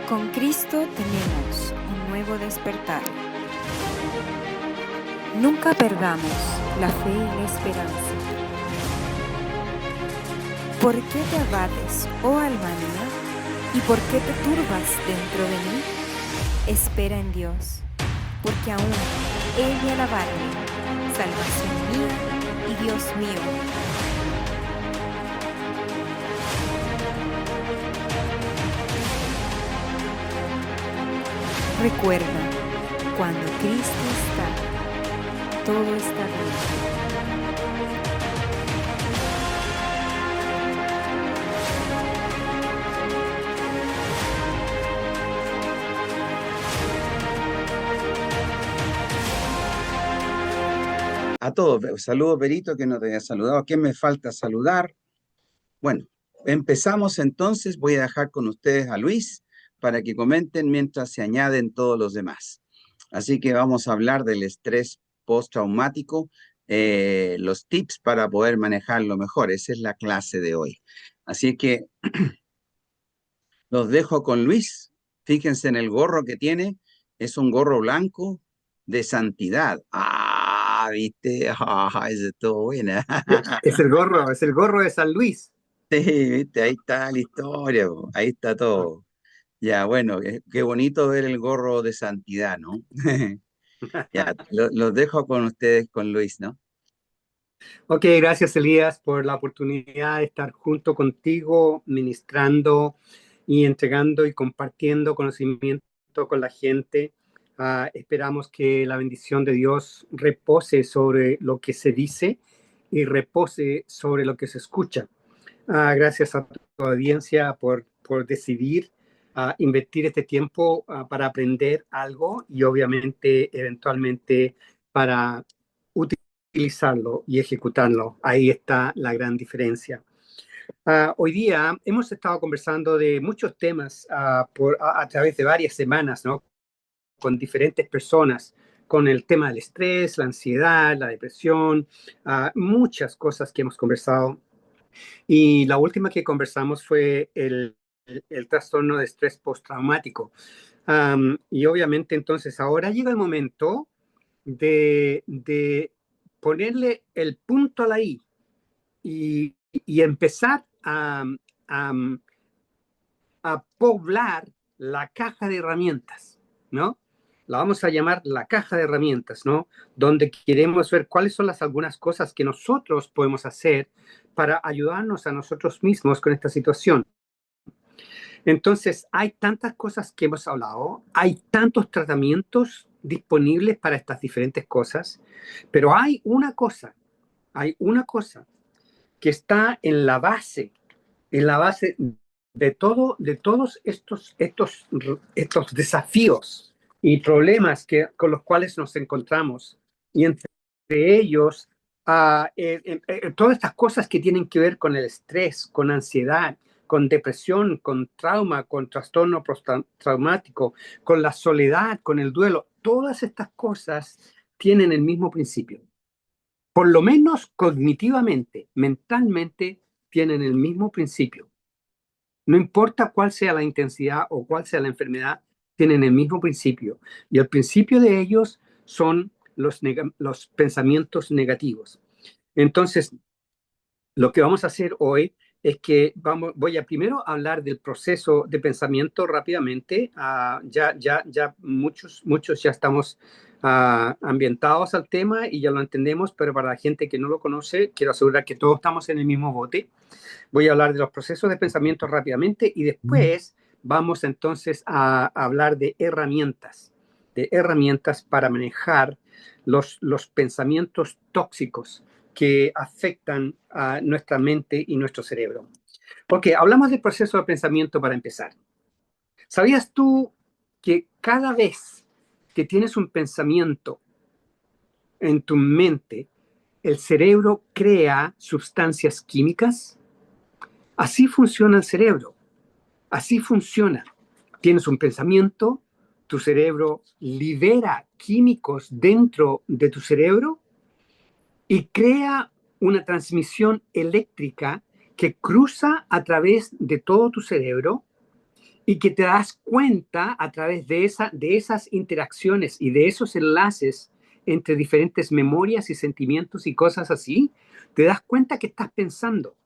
Con Cristo tenemos un nuevo despertar. Nunca perdamos la fe y la esperanza. ¿Por qué te abates, oh alma mía? ¿Y por qué te turbas dentro de mí? Espera en Dios, porque aún Él me alabarme, salvación mía y Dios mío. Recuerda, cuando Cristo está, todo está bien. A todos, saludo Perito, que no te había saludado. ¿Quién me falta saludar? Bueno, empezamos entonces. Voy a dejar con ustedes a Luis para que comenten mientras se añaden todos los demás. Así que vamos a hablar del estrés postraumático, los tips para poder manejarlo mejor. Esa es la clase de hoy. Así que los dejo con Luis. Fíjense en el gorro que tiene. Es un gorro blanco de santidad. Ah, ¿viste? Ah, esa estuvo buena. Es el gorro de San Luis. Sí, ¿viste? Ahí está la historia, po. Ahí está todo. Ya, bueno, qué bonito ver el gorro de santidad, ¿no? Ya, los dejo con ustedes, con Luis, ¿no? Ok, gracias Elías por la oportunidad de estar junto contigo, ministrando y entregando y compartiendo conocimiento con la gente. Esperamos que la bendición de Dios repose sobre lo que se dice y repose sobre lo que se escucha. Gracias a tu audiencia por decidir invertir este tiempo para aprender algo y obviamente eventualmente para utilizarlo y ejecutarlo. Ahí está la gran diferencia. Hoy día hemos estado conversando de muchos temas a través de varias semanas, ¿no? Con diferentes personas, con el tema del estrés, la ansiedad, la depresión, muchas cosas que hemos conversado. Y la última que conversamos fue el trastorno de estrés postraumático. Y obviamente entonces ahora llega el momento de ponerle el punto a la I y empezar a, a poblar la caja de herramientas, ¿no? La vamos a llamar la caja de herramientas, ¿no? Donde queremos ver cuáles son las algunas cosas que nosotros podemos hacer para ayudarnos a nosotros mismos con esta situación. Entonces, hay tantas cosas que hemos hablado, hay tantos tratamientos disponibles para estas diferentes cosas, pero hay una cosa que está en la base de todos estos desafíos y problemas con los cuales nos encontramos. Y entre ellos, todas estas cosas que tienen que ver con el estrés, con ansiedad, con depresión, con trauma, con trastorno postraumático, con la soledad, con el duelo, todas estas cosas tienen el mismo principio. Por lo menos cognitivamente, mentalmente, tienen el mismo principio. No importa cuál sea la intensidad o cuál sea la enfermedad, tienen el mismo principio. Y el principio de ellos son los pensamientos negativos. Entonces, lo que vamos a hacer hoy es que voy a primero hablar del proceso de pensamiento rápidamente. Ya muchos ya estamos ambientados al tema y ya lo entendemos, pero para la gente que no lo conoce, quiero asegurar que todos estamos en el mismo bote. Voy a hablar de los procesos de pensamiento rápidamente y después vamos entonces a hablar de herramientas para manejar los pensamientos tóxicos que afectan a nuestra mente y nuestro cerebro. Ok, hablamos del proceso de pensamiento para empezar. ¿Sabías tú que cada vez que tienes un pensamiento en tu mente, el cerebro crea sustancias químicas? Así funciona el cerebro. Así funciona. Tienes un pensamiento, tu cerebro libera químicos dentro de tu cerebro y crea una transmisión eléctrica que cruza a través de todo tu cerebro y que te das cuenta a través de esas interacciones y de esos enlaces entre diferentes memorias y sentimientos y cosas así, te das cuenta que estás pensando.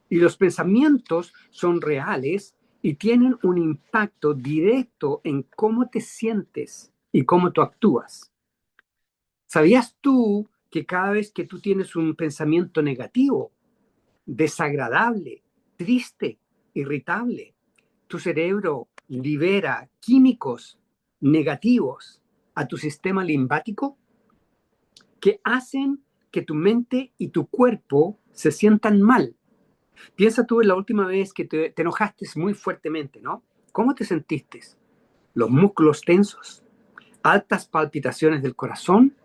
Y los pensamientos son reales y tienen un impacto directo en cómo te sientes y cómo tú actúas. ¿Sabías tú que cada vez que tú tienes un pensamiento negativo, desagradable, triste, irritable, tu cerebro libera químicos negativos a tu sistema linfático que hacen que tu mente y tu cuerpo se sientan mal? Piensa tú en la última vez que te enojaste muy fuertemente, ¿no? ¿Cómo te sentiste? Los músculos tensos, altas palpitaciones del corazón,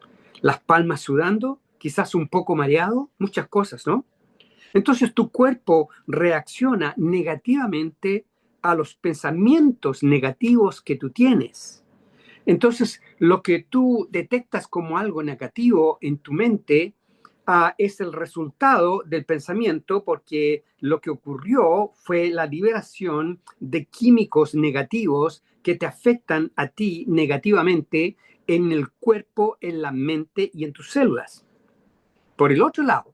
las palmas sudando, quizás un poco mareado, muchas cosas, ¿no? Entonces tu cuerpo reacciona negativamente a los pensamientos negativos que tú tienes. Entonces, lo que tú detectas como algo negativo en tu mente es el resultado del pensamiento, porque lo que ocurrió fue la liberación de químicos negativos que te afectan a ti negativamente en el cuerpo, en la mente y en tus células. Por el otro lado,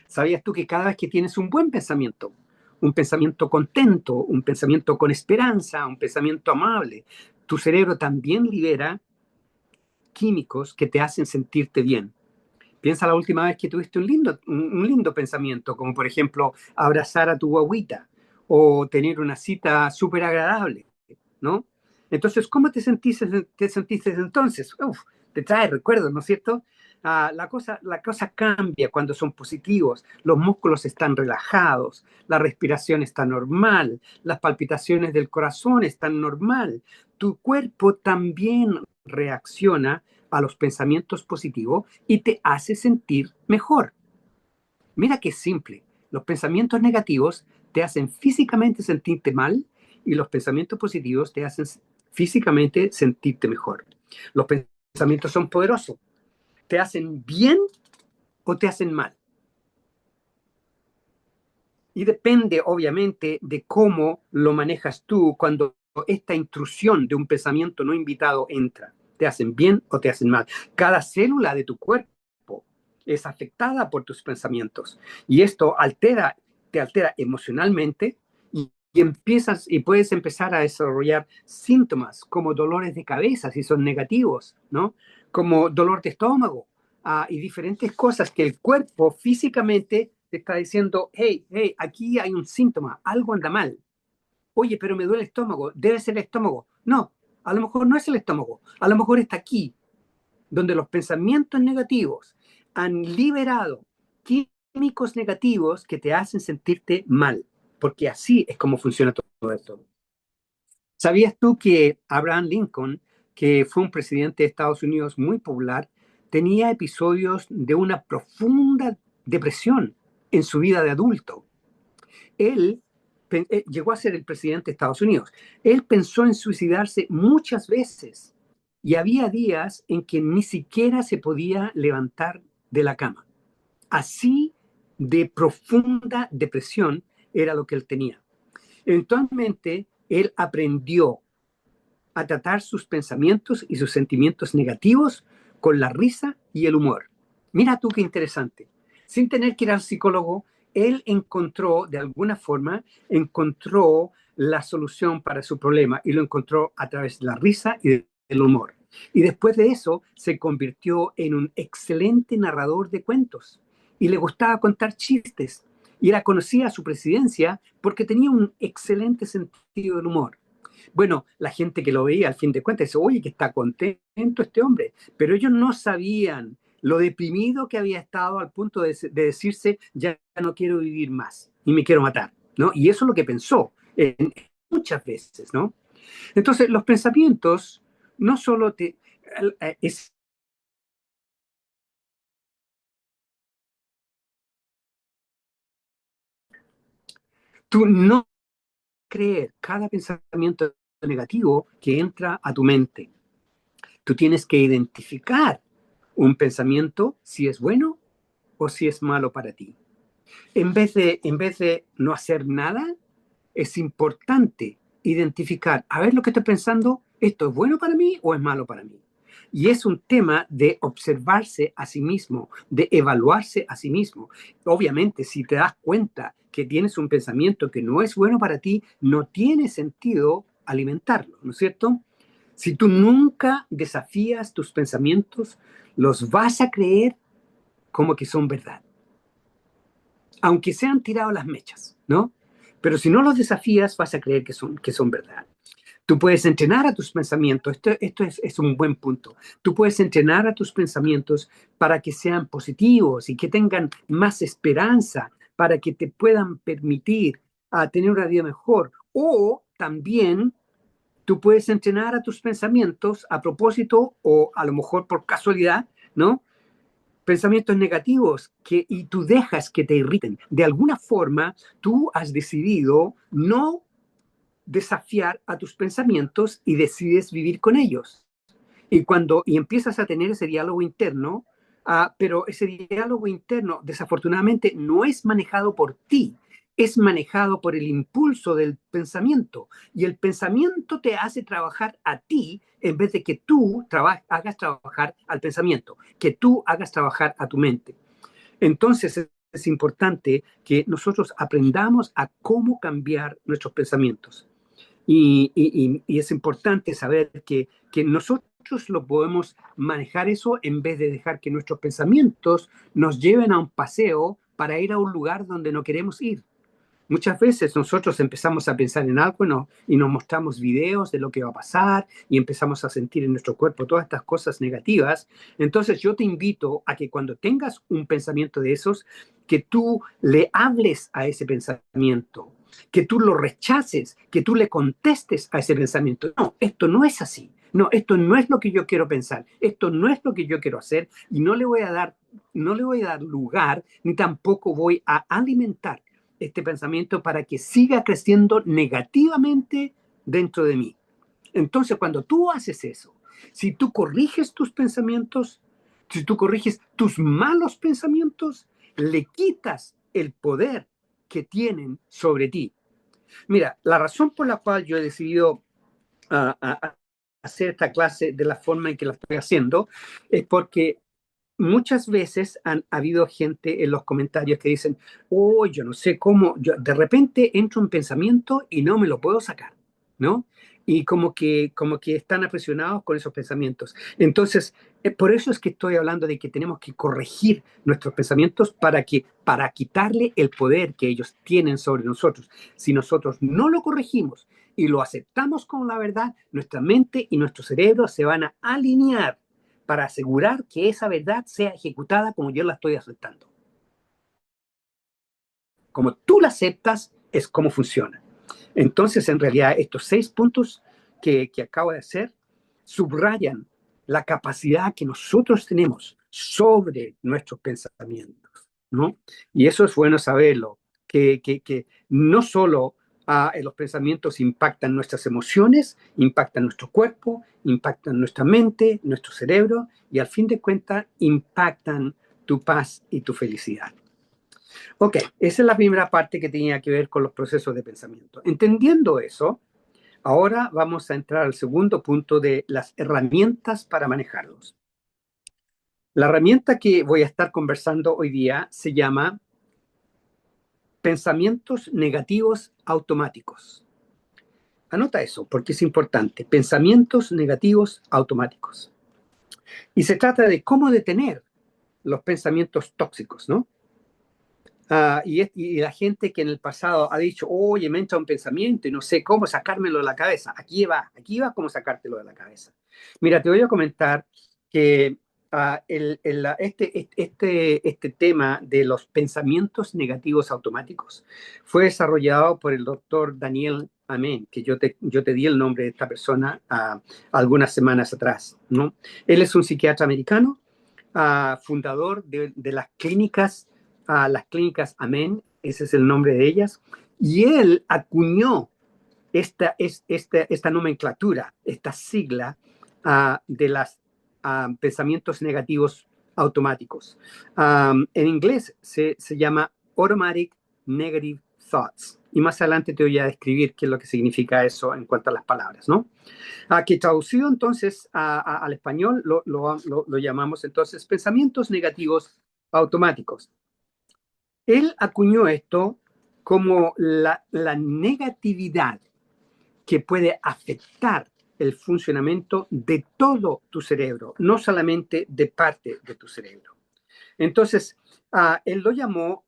¿sabías tú que cada vez que tienes un buen pensamiento, un pensamiento contento, un pensamiento con esperanza, un pensamiento amable, tu cerebro también libera químicos que te hacen sentirte bien? Piensa la última vez que tuviste un lindo pensamiento, como por ejemplo abrazar a tu guagüita o tener una cita súper agradable, ¿no? Entonces, ¿cómo te sentiste entonces? Uf, te trae recuerdos, ¿no es cierto? La cosa cambia cuando son positivos, los músculos están relajados, la respiración está normal, las palpitaciones del corazón están normal, tu cuerpo también reacciona a los pensamientos positivos y te hace sentir mejor. Mira qué simple. Los pensamientos negativos te hacen físicamente sentirte mal y los pensamientos positivos te hacen físicamente sentirte mejor. Los pensamientos son poderosos. ¿Te hacen bien o te hacen mal? Y depende, obviamente, de cómo lo manejas tú cuando esta intrusión de un pensamiento no invitado entra. ¿Te hacen bien o te hacen mal? Cada célula de tu cuerpo es afectada por tus pensamientos. Y esto te altera emocionalmente y puedes empezar a desarrollar síntomas como dolores de cabeza si son negativos, ¿no? Como dolor de estómago, y diferentes cosas que el cuerpo físicamente te está diciendo, hey, hey, aquí hay un síntoma, algo anda mal. Oye, pero me duele el estómago, debe ser el estómago. No, a lo mejor no es el estómago, a lo mejor está aquí, donde los pensamientos negativos han liberado químicos negativos que te hacen sentirte mal, porque así es como funciona todo esto. ¿Sabías tú que Abraham Lincoln, que fue un presidente de Estados Unidos muy popular, tenía episodios de una profunda depresión en su vida de adulto? Él llegó a ser el presidente de Estados Unidos. Él pensó en suicidarse muchas veces y había días en que ni siquiera se podía levantar de la cama. Así de profunda depresión era lo que él tenía. Eventualmente, él aprendió a tratar sus pensamientos y sus sentimientos negativos con la risa y el humor. Mira tú qué interesante. Sin tener que ir al psicólogo, él encontró, de alguna forma, encontró la solución para su problema y lo encontró a través de la risa y del humor. Y después de eso se convirtió en un excelente narrador de cuentos y le gustaba contar chistes y era conocida su presidencia porque tenía un excelente sentido del humor. Bueno, la gente que lo veía al fin de cuentas dice, oye, que está contento este hombre, pero ellos no sabían lo deprimido que había estado al punto de decirse, ya no quiero vivir más y me quiero matar, ¿no? Y eso es lo que pensó muchas veces, ¿no? Entonces, los pensamientos no solo es tú no creer cada pensamiento negativo que entra a tu mente. Tú tienes que identificar un pensamiento si es bueno o si es malo para ti. En vez de no hacer nada, es importante identificar, a ver lo que estoy pensando, ¿esto es bueno para mí o es malo para mí? Y es un tema de observarse a sí mismo, de evaluarse a sí mismo. Obviamente, si te das cuenta que tienes un pensamiento que no es bueno para ti, no tiene sentido alimentarlo, ¿no es cierto? Si tú nunca desafías tus pensamientos, los vas a creer como que son verdad, aunque sean tirados las mechas, ¿no? Pero si no los desafías, vas a creer que son verdad. Tú puedes entrenar a tus pensamientos, esto es un buen punto. Tú puedes entrenar a tus pensamientos para que sean positivos y que tengan más esperanza, para que te puedan permitir tener una vida mejor. O también tú puedes entrenar a tus pensamientos a propósito o a lo mejor por casualidad, ¿no? Pensamientos negativos y tú dejas que te irriten. De alguna forma, tú has decidido no desafiar a tus pensamientos y decides vivir con ellos. Y empiezas a tener ese diálogo interno, pero ese diálogo interno desafortunadamente no es manejado por ti, es manejado por el impulso del pensamiento. Y el pensamiento te hace trabajar a ti en vez de que tú hagas trabajar al pensamiento, que tú hagas trabajar a tu mente. Entonces es importante que nosotros aprendamos a cómo cambiar nuestros pensamientos. Y es importante saber que nosotros lo podemos manejar eso en vez de dejar que nuestros pensamientos nos lleven a un paseo para ir a un lugar donde no queremos ir. Muchas veces nosotros empezamos a pensar en algo y nos mostramos videos de lo que va a pasar y empezamos a sentir en nuestro cuerpo todas estas cosas negativas. Entonces yo te invito a que cuando tengas un pensamiento de esos, que tú le hables a ese pensamiento, que tú lo rechaces, que tú le contestes a ese pensamiento. No, esto no es así. No, esto no es lo que yo quiero pensar. Esto no es lo que yo quiero hacer y no le voy a dar lugar ni tampoco voy a alimentar este pensamiento para que siga creciendo negativamente dentro de mí. Entonces, cuando tú haces eso, si tú corriges tus pensamientos, si tú corriges tus malos pensamientos, le quitas el poder que tienen sobre ti. Mira, la razón por la cual yo he decidido hacer esta clase de la forma en que la estoy haciendo es porque muchas veces han habido gente en los comentarios que dicen, oh, yo no sé cómo, yo de repente entro en pensamiento y no me lo puedo sacar, ¿no? Y como que están apresionados con esos pensamientos. Entonces, por eso es que estoy hablando de que tenemos que corregir nuestros pensamientos para quitarle el poder que ellos tienen sobre nosotros. Si nosotros no lo corregimos y lo aceptamos como la verdad, nuestra mente y nuestro cerebro se van a alinear para asegurar que esa verdad sea ejecutada como yo la estoy aceptando. Como tú la aceptas, es como funciona. Entonces, en realidad, estos 6 puntos que acabo de hacer subrayan la capacidad que nosotros tenemos sobre nuestros pensamientos, ¿no? Y eso es bueno saberlo, que no solo los pensamientos impactan nuestras emociones, impactan nuestro cuerpo, impactan nuestra mente, nuestro cerebro y al fin de cuentas impactan tu paz y tu felicidad. Ok, esa es la primera parte que tenía que ver con los procesos de pensamiento. Entendiendo eso, ahora vamos a entrar al segundo punto de las herramientas para manejarlos. La herramienta que voy a estar conversando hoy día se llama pensamientos negativos automáticos. Anota eso porque es importante. Pensamientos negativos automáticos. Y se trata de cómo detener los pensamientos tóxicos, ¿no? Y la gente que en el pasado ha dicho, oye, me entra un pensamiento y no sé cómo sacármelo de la cabeza. Aquí va cómo sacártelo de la cabeza. Mira, te voy a comentar que este tema de los pensamientos negativos automáticos fue desarrollado por el doctor Daniel Amen, que yo te di el nombre de esta persona algunas semanas atrás, ¿no? Él es un psiquiatra americano, fundador de las clínicas Amen, ese es el nombre de ellas, y él acuñó esta nomenclatura, esta sigla de los pensamientos negativos automáticos. En inglés se llama Automatic Negative thoughts. Y más adelante te voy a describir qué es lo que significa eso en cuanto a las palabras, ¿no? Que traducido entonces al español lo llamamos entonces pensamientos negativos automáticos. Él acuñó esto como la negatividad que puede afectar el funcionamiento de todo tu cerebro, no solamente de parte de tu cerebro. Entonces, él lo llamó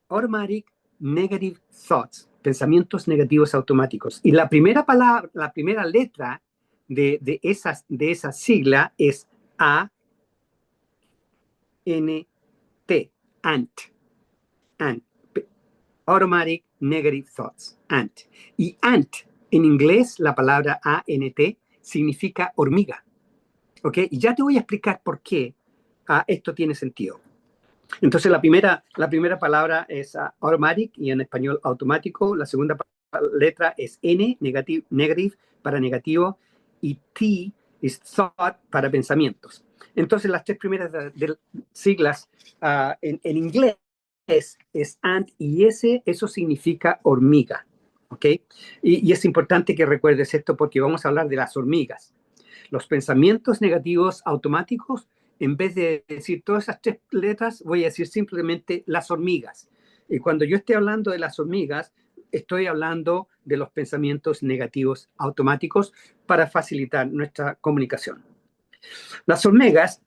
automatic negative thoughts, pensamientos negativos automáticos. Y la primera palabra, la primera letra de esa sigla es A-N-T, ANT, ANT, automatic negative thoughts, ANT. Y ANT, en inglés, la palabra A-N-T significa hormiga. ¿Ok? Y ya te voy a explicar por qué esto tiene sentido. Entonces, la primera palabra es automatic y en español automático. La segunda letra es N, negative para negativo, y T es thought para pensamientos. Entonces, las tres primeras siglas en inglés es ANT y eso significa hormiga. ¿Ok? Y es importante que recuerdes esto porque vamos a hablar de las hormigas. Los pensamientos negativos automáticos, en vez de decir todas esas tres letras, voy a decir simplemente las hormigas. Y cuando yo esté hablando de las hormigas, estoy hablando de los pensamientos negativos automáticos para facilitar nuestra comunicación. Las hormigas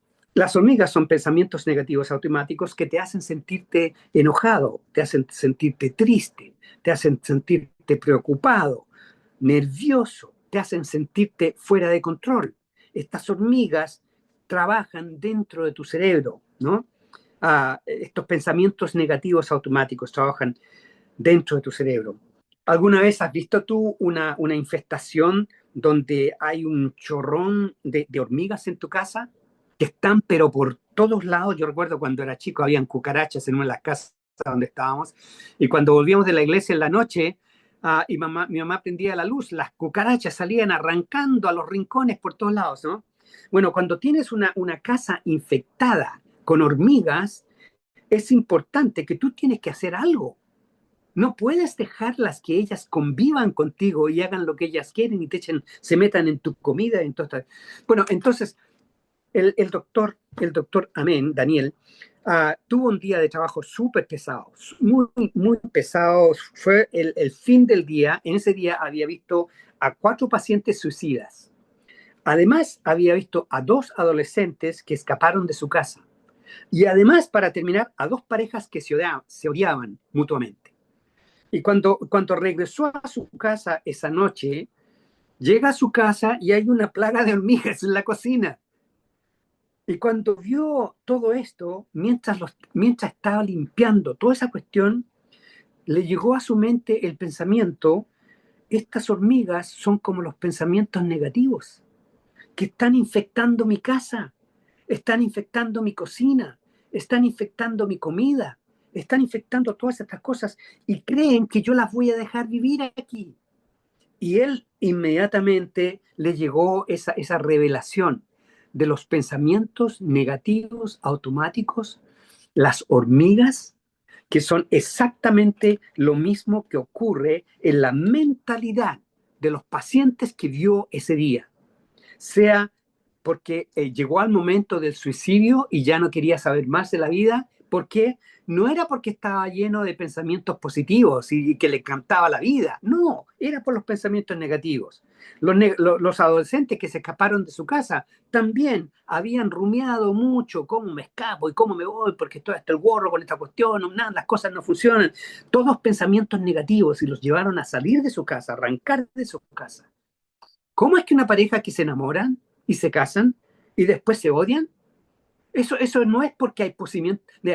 son pensamientos negativos automáticos que te hacen sentirte enojado, te hacen sentirte triste, te hacen sentirte preocupado, nervioso, te hacen sentirte fuera de control. Estas hormigas trabajan dentro de tu cerebro, ¿no? Estos pensamientos negativos automáticos trabajan dentro de tu cerebro. ¿Alguna vez has visto tú una infestación donde hay un chorrón de hormigas en tu casa? Que están pero por todos lados. Yo recuerdo cuando era chico habían cucarachas en una de las casas donde estábamos y cuando volvíamos de la iglesia en la noche y mi mamá prendía la luz, las cucarachas salían arrancando a los rincones por todos lados, ¿no? Bueno, cuando tienes una casa infectada con hormigas, es importante que tú tienes que hacer algo. No puedes dejarlas que ellas convivan contigo y hagan lo que ellas quieren y se metan en tu comida. Bueno, entonces el doctor Amén, Daniel, tuvo un día de trabajo súper pesado, muy, muy pesado. Fue el fin del día. En ese día había visto a 4 pacientes suicidas. Además, había visto a 2 adolescentes que escaparon de su casa. Y además, para terminar, a 2 parejas que se odiaban mutuamente. Y cuando regresó a su casa esa noche, llega a su casa y hay una plaga de hormigas en la cocina. Y cuando vio todo esto, mientras estaba limpiando toda esa cuestión, le llegó a su mente el pensamiento: estas hormigas son como los pensamientos negativos que están infectando mi casa, están infectando mi cocina, están infectando mi comida, están infectando todas estas cosas y creen que yo las voy a dejar vivir aquí. Y él inmediatamente le llegó esa revelación de los pensamientos negativos automáticos, las hormigas, que son exactamente lo mismo que ocurre en la mentalidad de los pacientes que vio ese día. Sea porque llegó al momento del suicidio y ya no quería saber más de la vida, porque no era porque estaba lleno de pensamientos positivos y que le encantaba la vida, no, era por los pensamientos negativos. Los adolescentes que se escaparon de su casa también habían rumiado mucho: cómo me escapo y cómo me voy, porque estoy hasta el gorro con esta cuestión, nada, las cosas no funcionan. Todos pensamientos negativos y los llevaron a salir de su casa, a arrancar de su casa. ¿Cómo es que una pareja que se enamoran y se casan y después se odian? Eso no es porque hay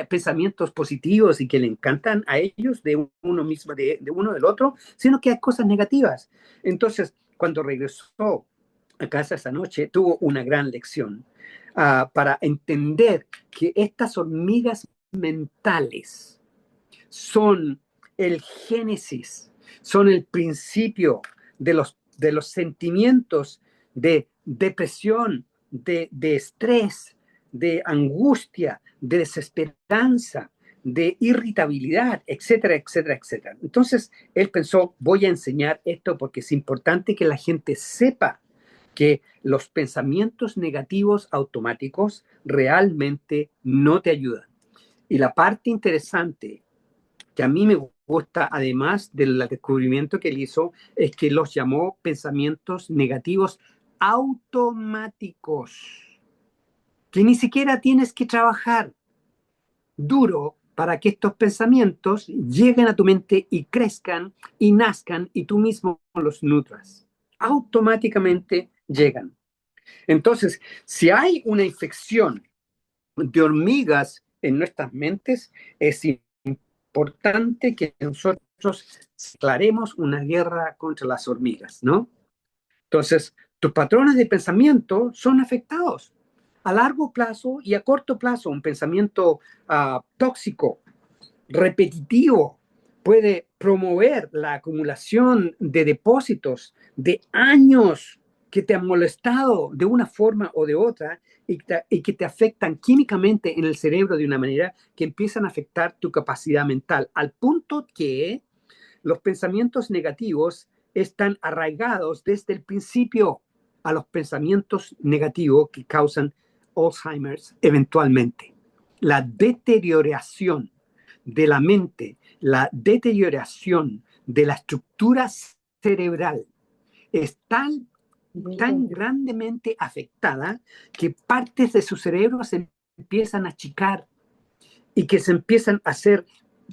pensamientos positivos y que le encantan a ellos de uno mismo, de uno del otro, sino que hay cosas negativas. Entonces, cuando regresó a casa esa noche, tuvo una gran lección para entender que estas hormigas mentales son el génesis, son el principio de los sentimientos de depresión, de estrés, de angustia, de desesperanza, de irritabilidad, etcétera, etcétera, etcétera. Entonces, él pensó, voy a enseñar esto porque es importante que la gente sepa que los pensamientos negativos automáticos realmente no te ayudan. Y la parte interesante que a mí me gusta, además del descubrimiento que él hizo, es que los llamó pensamientos negativos automáticos, que ni siquiera tienes que trabajar duro para que estos pensamientos lleguen a tu mente y crezcan y nazcan y tú mismo los nutras. Automáticamente llegan. Entonces, si hay una infección de hormigas en nuestras mentes, es importante que nosotros declaremos una guerra contra las hormigas, ¿no? Entonces, tus patrones de pensamiento son afectados a largo plazo y a corto plazo. Un pensamiento tóxico, repetitivo, puede promover la acumulación de depósitos de años que te han molestado de una forma o de otra y que te afectan químicamente en el cerebro de una manera que empiezan a afectar tu capacidad mental, al punto que los pensamientos negativos están arraigados desde el principio a los pensamientos negativos que causan Alzheimer's eventualmente. La deterioración de la mente, la deterioración de la estructura cerebral es tan grandemente afectada que partes de su cerebro se empiezan a achicar y que se empiezan a hacer,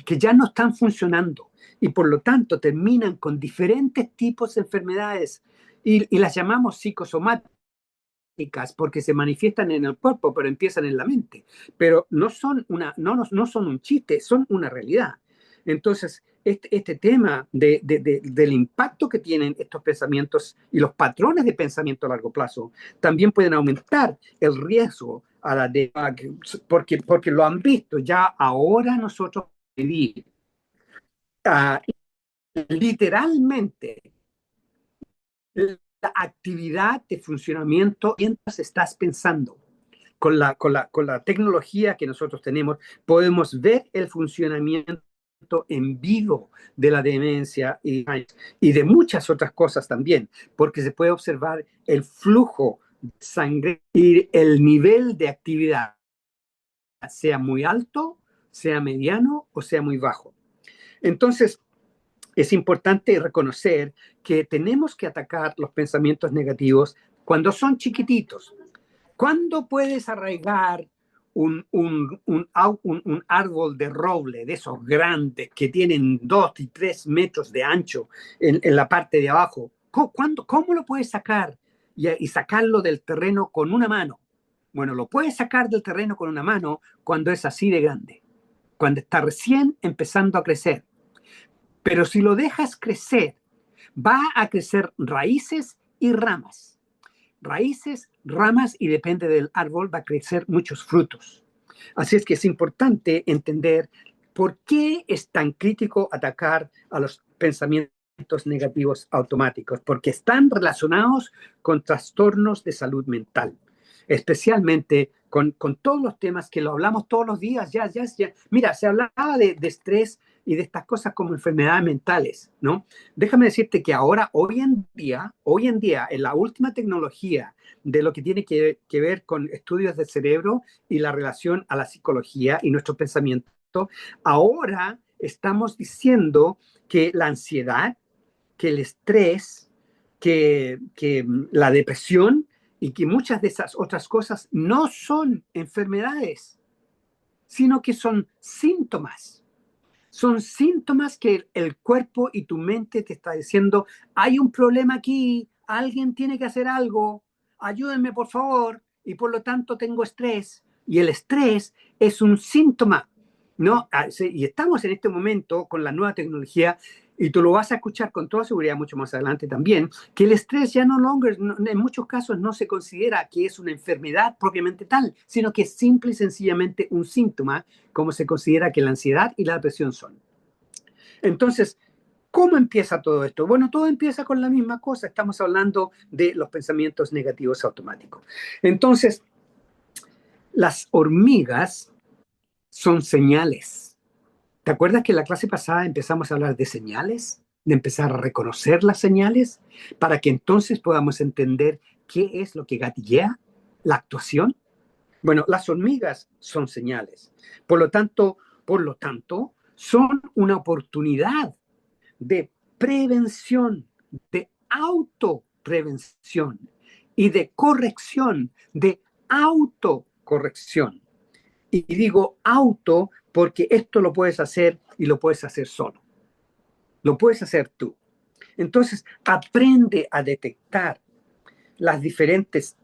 que ya no están funcionando y por lo tanto terminan con diferentes tipos de enfermedades y las llamamos psicosomáticas porque se manifiestan en el cuerpo, pero empiezan en la mente. Pero no son, no son un chiste, son una realidad. Entonces, este tema del impacto que tienen estos pensamientos y los patrones de pensamiento a largo plazo también pueden aumentar el riesgo porque lo han visto. Ya ahora nosotros vivir literalmente la actividad de funcionamiento mientras estás pensando. Con la tecnología que nosotros tenemos, podemos ver el funcionamiento en vivo de la demencia y de muchas otras cosas también, porque se puede observar el flujo de sangre y el nivel de actividad, sea muy alto, sea mediano o sea muy bajo. Entonces, es importante reconocer que tenemos que atacar los pensamientos negativos cuando son chiquititos. ¿Cuándo puedes arraigar un árbol de roble, de esos grandes que tienen 2 y 3 metros de ancho en la parte de abajo? ¿Cómo lo puedes sacar y sacarlo del terreno con una mano? Bueno, lo puedes sacar del terreno con una mano cuando es así de grande, cuando está recién empezando a crecer. Pero si lo dejas crecer, va a crecer raíces y ramas. Raíces, ramas y depende del árbol va a crecer muchos frutos. Así es que es importante entender por qué es tan crítico atacar a los pensamientos negativos automáticos, porque están relacionados con trastornos de salud mental, especialmente con todos los temas que lo hablamos todos los días. Ya. Mira, se hablaba de estrés y de estas cosas como enfermedades mentales, ¿no? Déjame decirte que ahora, hoy en día, en la última tecnología de lo que tiene que ver con estudios del cerebro y la relación a la psicología y nuestro pensamiento, ahora estamos diciendo que la ansiedad, que el estrés, que la depresión y que muchas de esas otras cosas no son enfermedades, sino que son síntomas. Son síntomas que el cuerpo y tu mente te está diciendo, hay un problema aquí, alguien tiene que hacer algo, ayúdenme por favor, y por lo tanto tengo estrés. Y el estrés es un síntoma, ¿no? Y estamos en este momento con la nueva tecnología, y tú lo vas a escuchar con toda seguridad mucho más adelante también, que el estrés ya en muchos casos no se considera que es una enfermedad propiamente tal, sino que es simple y sencillamente un síntoma, como se considera que la ansiedad y la depresión son. Entonces, ¿cómo empieza todo esto? Bueno, todo empieza con la misma cosa. Estamos hablando de los pensamientos negativos automáticos. Entonces, las hormigas son señales. ¿Te acuerdas que en la clase pasada empezamos a hablar de señales? De empezar a reconocer las señales para que entonces podamos entender qué es lo que gatillea la actuación. Bueno, las hormigas son señales. Por lo tanto, son una oportunidad de prevención, de autoprevención y de corrección, de autocorrección. Y digo auto porque esto lo puedes hacer y lo puedes hacer solo. Lo puedes hacer tú. Entonces, aprende a detectar los diferentes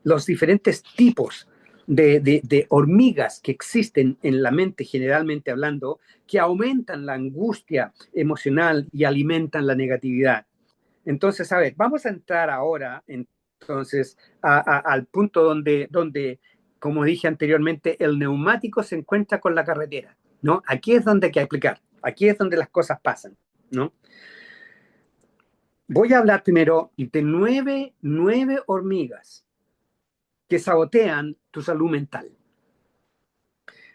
tipos de hormigas que existen en la mente, generalmente hablando, que aumentan la angustia emocional y alimentan la negatividad. Entonces, a ver, vamos a entrar ahora entonces al punto donde, como dije anteriormente, el neumático se encuentra con la carretera, ¿no? Aquí es donde hay que aplicar, aquí es donde las cosas pasan, ¿no? Voy a hablar primero de nueve hormigas que sabotean tu salud mental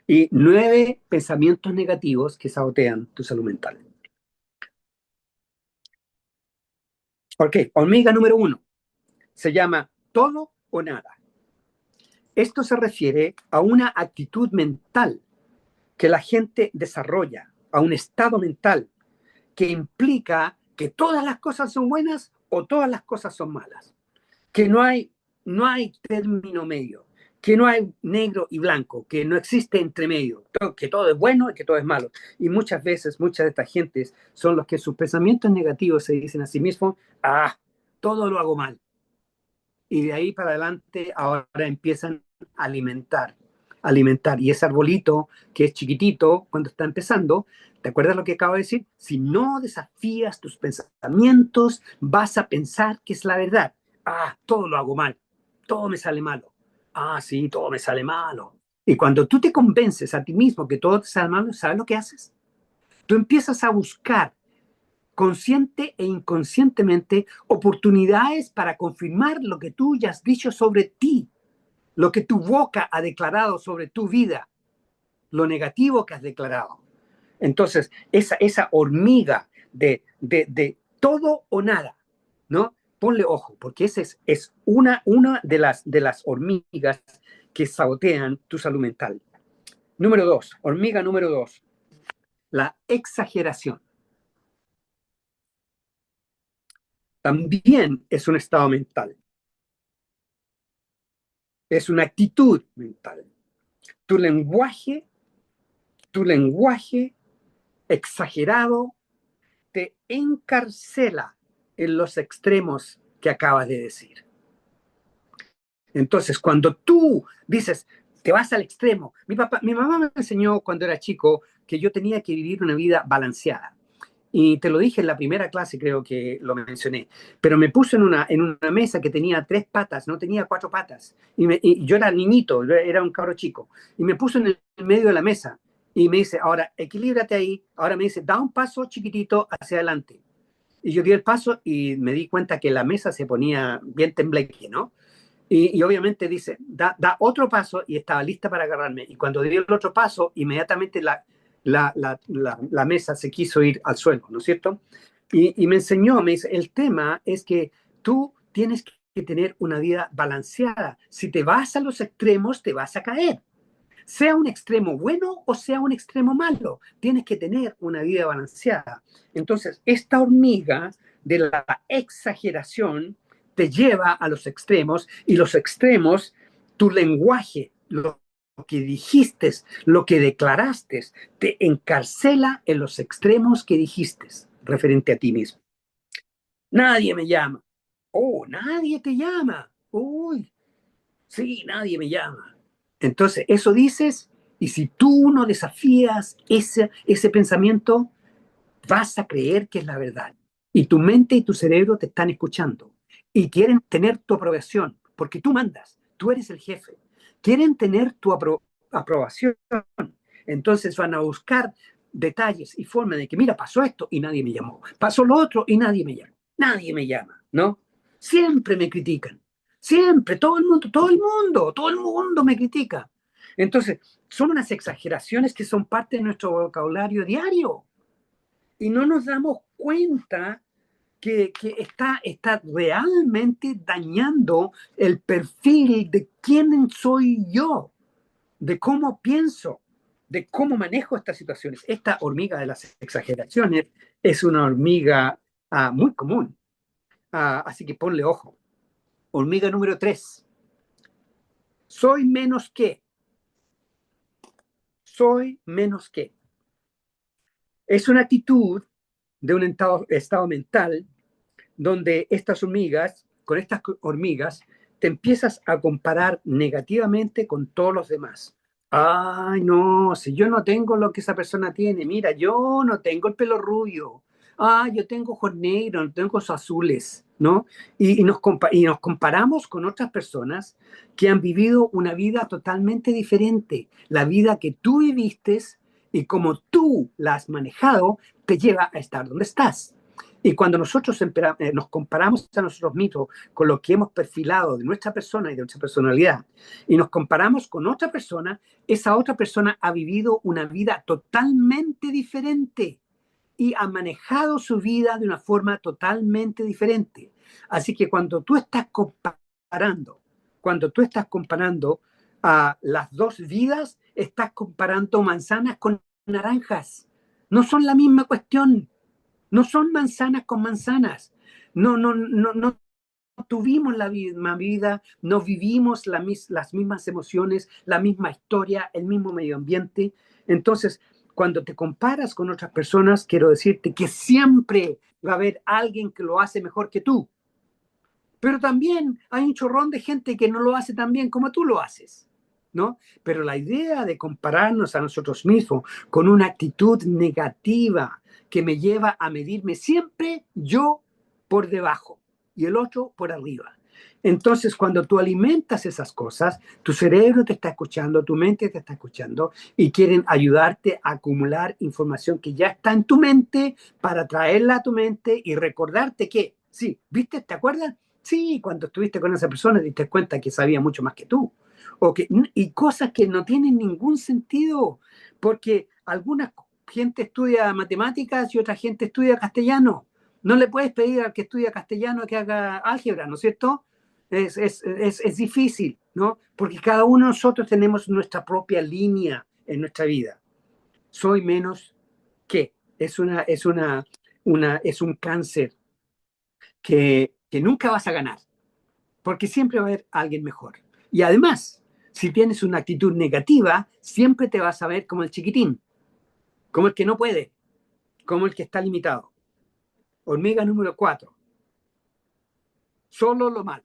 y 9 pensamientos negativos que sabotean tu salud mental. Ok, hormiga número 1 se llama todo o nada. Esto se refiere a una actitud mental que la gente desarrolla, a un estado mental que implica que todas las cosas son buenas o todas las cosas son malas, que no hay término medio, que no hay negro y blanco, que no existe entre medio, que todo es bueno y que todo es malo. Y muchas veces, muchas de estas gentes son los que sus pensamientos negativos se dicen a sí mismos, todo lo hago mal. Y de ahí para adelante ahora empiezan a alimentar. Y ese arbolito que es chiquitito cuando está empezando, ¿te acuerdas lo que acabo de decir? Si no desafías tus pensamientos, vas a pensar que es la verdad. Todo lo hago mal, todo me sale malo. Sí, todo me sale malo. Y cuando tú te convences a ti mismo que todo te sale malo, ¿sabes lo que haces? Tú empiezas a buscar consciente e inconscientemente oportunidades para confirmar lo que tú ya has dicho sobre ti, lo que tu boca ha declarado sobre tu vida, lo negativo que has declarado. Entonces, esa hormiga de todo o nada, ¿no? Ponle ojo, porque esa es una de las hormigas que sabotean tu salud mental. Hormiga número 2, la exageración. También es un estado mental. Es una actitud mental. Tu lenguaje exagerado te encarcela en los extremos que acabas de decir. Entonces, cuando tú dices, te vas al extremo, mi mamá me enseñó cuando era chico que yo tenía que vivir una vida balanceada. Y te lo dije en la primera clase, creo que lo mencioné, pero me puso en una mesa que tenía 3 patas, no tenía 4 patas. Y yo era niñito, yo era un cabro chico. Y me puso en el medio de la mesa y me dice, ahora equilíbrate ahí. Ahora me dice, da un paso chiquitito hacia adelante. Y yo di el paso y me di cuenta que la mesa se ponía bien tembleque, ¿no? Y obviamente dice, da otro paso y estaba lista para agarrarme. Y cuando di el otro paso, inmediatamente la mesa se quiso ir al suelo, ¿no es cierto? Y me enseñó, me dice, el tema es que tú tienes que tener una vida balanceada. Si te vas a los extremos, te vas a caer. Sea un extremo bueno o sea un extremo malo, tienes que tener una vida balanceada. Entonces, esta hormiga de la exageración te lleva a los extremos y los extremos, tu lenguaje, lo que dijiste, lo que declaraste, te encarcela en los extremos que dijiste referente a ti mismo. Nadie me llama. Nadie te llama. Uy, sí, nadie me llama. Entonces, eso dices, y si tú no desafías ese pensamiento, vas a creer que es la verdad. Y tu mente y tu cerebro te están escuchando y quieren tener tu aprobación, porque tú mandas, tú eres el jefe. Quieren tener tu aprobación. Entonces van a buscar detalles y formas de que, mira, pasó esto y nadie me llamó. Pasó lo otro y nadie me llama. Nadie me llama, ¿no? Siempre me critican. Siempre, todo el mundo me critica. Entonces, son unas exageraciones que son parte de nuestro vocabulario diario y no nos damos cuenta que está realmente dañando el perfil de quién soy yo, de cómo pienso, de cómo manejo estas situaciones. Esta hormiga de las exageraciones es una hormiga muy común, así que ponle ojo. Hormiga número 3. Soy menos que. Soy menos que. Es una actitud de un estado mental donde con estas hormigas, te empiezas a comparar negativamente con todos los demás. Ay, no, si yo no tengo lo que esa persona tiene, mira, yo no tengo el pelo rubio. Ah, yo tengo ojos negros, no tengo ojos azules, ¿no? Y nos comparamos con otras personas que han vivido una vida totalmente diferente. La vida que tú viviste y como tú la has manejado te lleva a estar donde estás. Y cuando nosotros nos comparamos a nosotros mismos con lo que hemos perfilado de nuestra persona y de nuestra personalidad, y nos comparamos con otra persona, esa otra persona ha vivido una vida totalmente diferente y ha manejado su vida de una forma totalmente diferente. Así que cuando tú estás comparando a las dos vidas, estás comparando manzanas con naranjas. No son la misma cuestión. No son manzanas con manzanas. No tuvimos la misma vida, no vivimos las mismas emociones, la misma historia, el mismo medio ambiente. Entonces, cuando te comparas con otras personas, quiero decirte que siempre va a haber alguien que lo hace mejor que tú. Pero también hay un chorrón de gente que no lo hace tan bien como tú lo haces, ¿no? Pero la idea de compararnos a nosotros mismos con una actitud negativa que me lleva a medirme siempre yo por debajo y el otro por arriba. Entonces, cuando tú alimentas esas cosas, tu cerebro te está escuchando, tu mente te está escuchando y quieren ayudarte a acumular información que ya está en tu mente para traerla a tu mente y recordarte que, sí, ¿viste? ¿Te acuerdas? Sí, cuando estuviste con esa persona te diste cuenta que sabía mucho más que tú. Y cosas que no tienen ningún sentido, porque alguna gente estudia matemáticas y otra gente estudia castellano. No le puedes pedir al que estudia castellano que haga álgebra, ¿no es cierto? Es difícil, ¿no? Porque cada uno de nosotros tenemos nuestra propia línea en nuestra vida. Soy menos que. Es un cáncer que nunca vas a ganar, porque siempre va a haber alguien mejor. Y además, si tienes una actitud negativa, siempre te vas a ver como el chiquitín, como el que no puede, como el que está limitado. Hormiga número 4. Solo lo malo.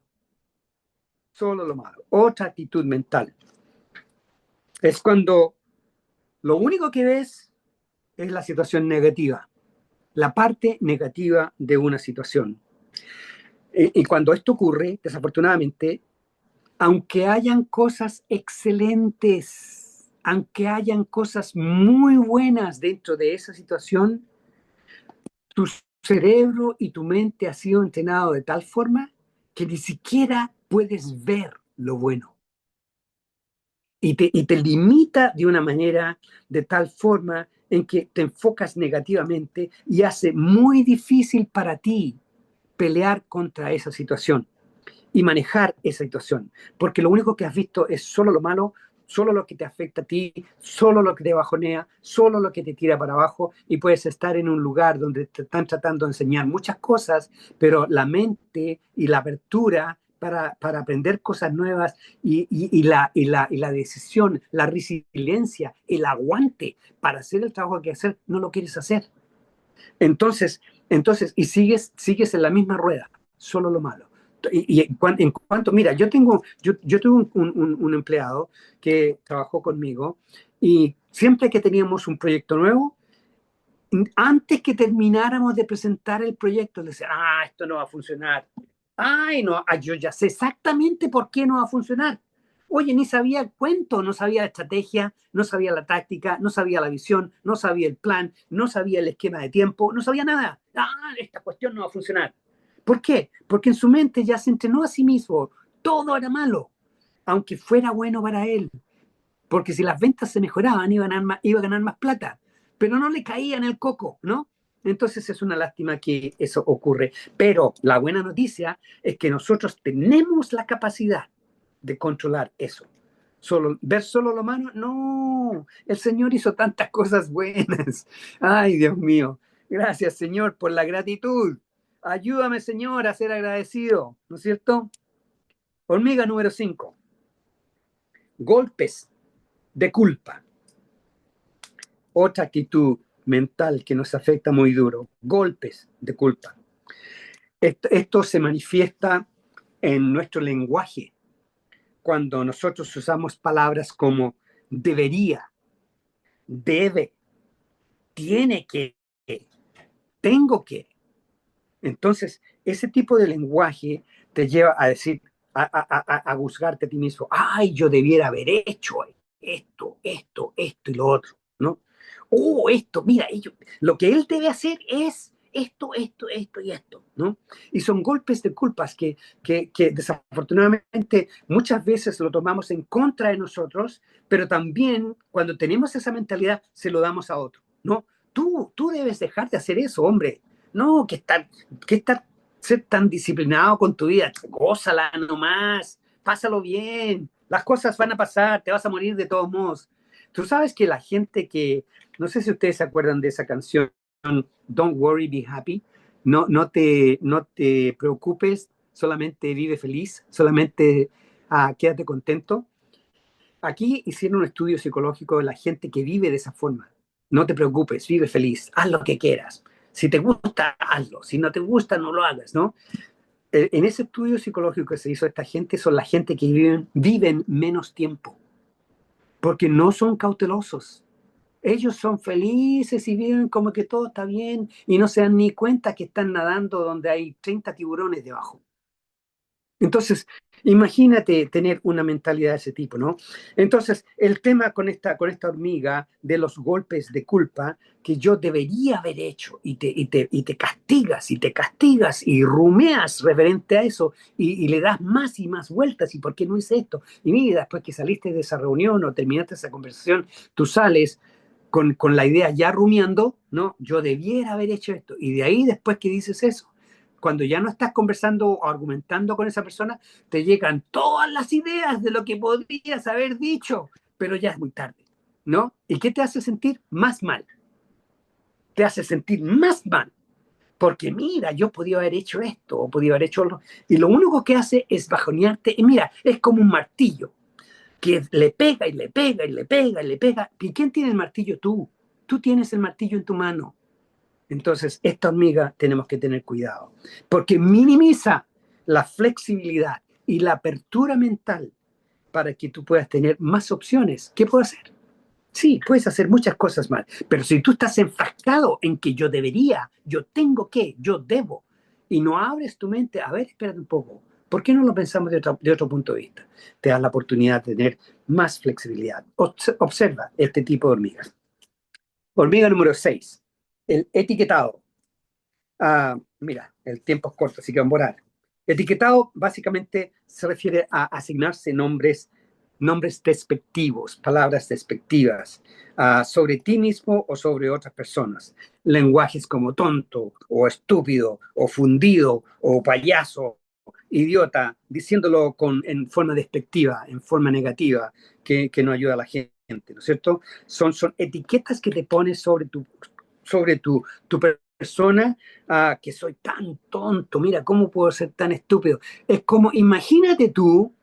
Solo lo malo. Otra actitud mental. Es cuando lo único que ves es la situación negativa, la parte negativa de una situación. Y cuando esto ocurre, desafortunadamente, aunque hayan cosas excelentes, aunque hayan cosas muy buenas dentro de esa situación, tu cerebro y tu mente ha sido entrenado de tal forma que ni siquiera puedes ver lo bueno. Y te limita de una manera de tal forma en que te enfocas negativamente y hace muy difícil para ti pelear contra esa situación y manejar esa situación, porque lo único que has visto es solo lo malo, solo lo que te afecta a ti, solo lo que te bajonea, solo lo que te tira para abajo, y puedes estar en un lugar donde te están tratando de enseñar muchas cosas, pero la mente y la apertura para aprender cosas nuevas y la decisión, la resiliencia, el aguante para hacer el trabajo que hay que hacer, no lo quieres hacer. Entonces y sigues en la misma rueda, solo lo malo. Y en cuanto, mira, yo tuve un empleado que trabajó conmigo y siempre que teníamos un proyecto nuevo, antes que termináramos de presentar el proyecto, le decía, esto no va a funcionar. Ay, no, yo ya sé exactamente por qué no va a funcionar. Oye, ni sabía el cuento, no sabía la estrategia, no sabía la táctica, no sabía la visión, no sabía el plan, no sabía el esquema de tiempo, no sabía nada. Esta cuestión no va a funcionar. ¿Por qué? Porque en su mente ya se entrenó a sí mismo. Todo era malo, aunque fuera bueno para él. porque si las ventas se mejoraban, iba a ganar más plata, pero no le caía en el coco, ¿no? Entonces es una lástima que eso ocurre. Pero la buena noticia es que nosotros tenemos la capacidad de controlar eso. ¿Ver solo lo malo? No, el Señor hizo tantas cosas buenas. Ay, Dios mío. Gracias, Señor, por la gratitud. Ayúdame, Señor, a ser agradecido, ¿no es cierto? Hormiga número 5. Golpes de culpa. Otra actitud mental que nos afecta muy duro. Golpes de culpa. Esto se manifiesta en nuestro lenguaje cuando nosotros usamos palabras como debería, debe, tiene que, tengo que. Entonces, ese tipo de lenguaje te lleva a decir, a juzgarte a ti mismo, ay, yo debiera haber hecho esto y lo otro, ¿no? Esto, mira, lo que él debe hacer es esto y esto, ¿no? Y son golpes de culpas que desafortunadamente muchas veces lo tomamos en contra de nosotros, pero también cuando tenemos esa mentalidad se lo damos a otro, ¿no? Tú debes dejar de hacer eso, hombre. No, que estar ser tan disciplinado con tu vida. Gózala nomás, pásalo bien. Las cosas van a pasar, te vas a morir de todos modos. Tú sabes que la gente no sé si ustedes se acuerdan de esa canción, Don't Worry, Be Happy. No te preocupes, solamente vive feliz, solamente quédate contento. Aquí hicieron un estudio psicológico de la gente que vive de esa forma. No te preocupes, vive feliz, haz lo que quieras. Si te gusta, hazlo. Si no te gusta, no lo hagas, ¿no? En ese estudio psicológico que se hizo, esta gente son la gente que viven menos tiempo, porque no son cautelosos. Ellos son felices y viven como que todo está bien y no se dan ni cuenta que están nadando donde hay 30 tiburones debajo. Entonces, imagínate tener una mentalidad de ese tipo, ¿no? Entonces, el tema con esta hormiga de los golpes de culpa que yo debería haber hecho y te castigas y rumeas referente a eso y le das más y más vueltas y por qué no hice esto. Y mira, después que saliste de esa reunión o terminaste esa conversación, tú sales con la idea ya rumiando, ¿no? Yo debiera haber hecho esto. Y de ahí, después que dices eso, cuando ya no estás conversando o argumentando con esa persona, te llegan todas las ideas de lo que podrías haber dicho, pero ya es muy tarde, ¿no? ¿Y qué te hace sentir? Más mal. Te hace sentir más mal. Porque mira, yo podía haber hecho esto o podía haber hecho lo... Y lo único que hace es bajonearte. Y mira, es como un martillo que le pega y le pega y le pega y le pega. ¿Y quién tiene el martillo? Tú. Tú tienes el martillo en tu mano. Entonces, esta hormiga tenemos que tener cuidado, porque minimiza la flexibilidad y la apertura mental para que tú puedas tener más opciones. ¿Qué puedo hacer? Sí, puedes hacer muchas cosas mal, pero si tú estás enfrascado en que yo debería, yo tengo que, yo debo, y no abres tu mente, a ver, espérate un poco, ¿por qué no lo pensamos de otro punto de vista? Te das la oportunidad de tener más flexibilidad. Observa este tipo de hormigas. Hormiga número 6. El etiquetado. Mira, el tiempo es corto, así que vamos a orar. Etiquetado básicamente se refiere a asignarse nombres despectivos, palabras despectivas sobre ti mismo o sobre otras personas. Lenguajes como tonto o estúpido o fundido o payaso, idiota, diciéndolo en forma despectiva, en forma negativa, que no ayuda a la gente, ¿no es cierto? Son etiquetas que te pones sobre tu persona, que soy tan tonto, mira, ¿cómo puedo ser tan estúpido? Es como, imagínate tú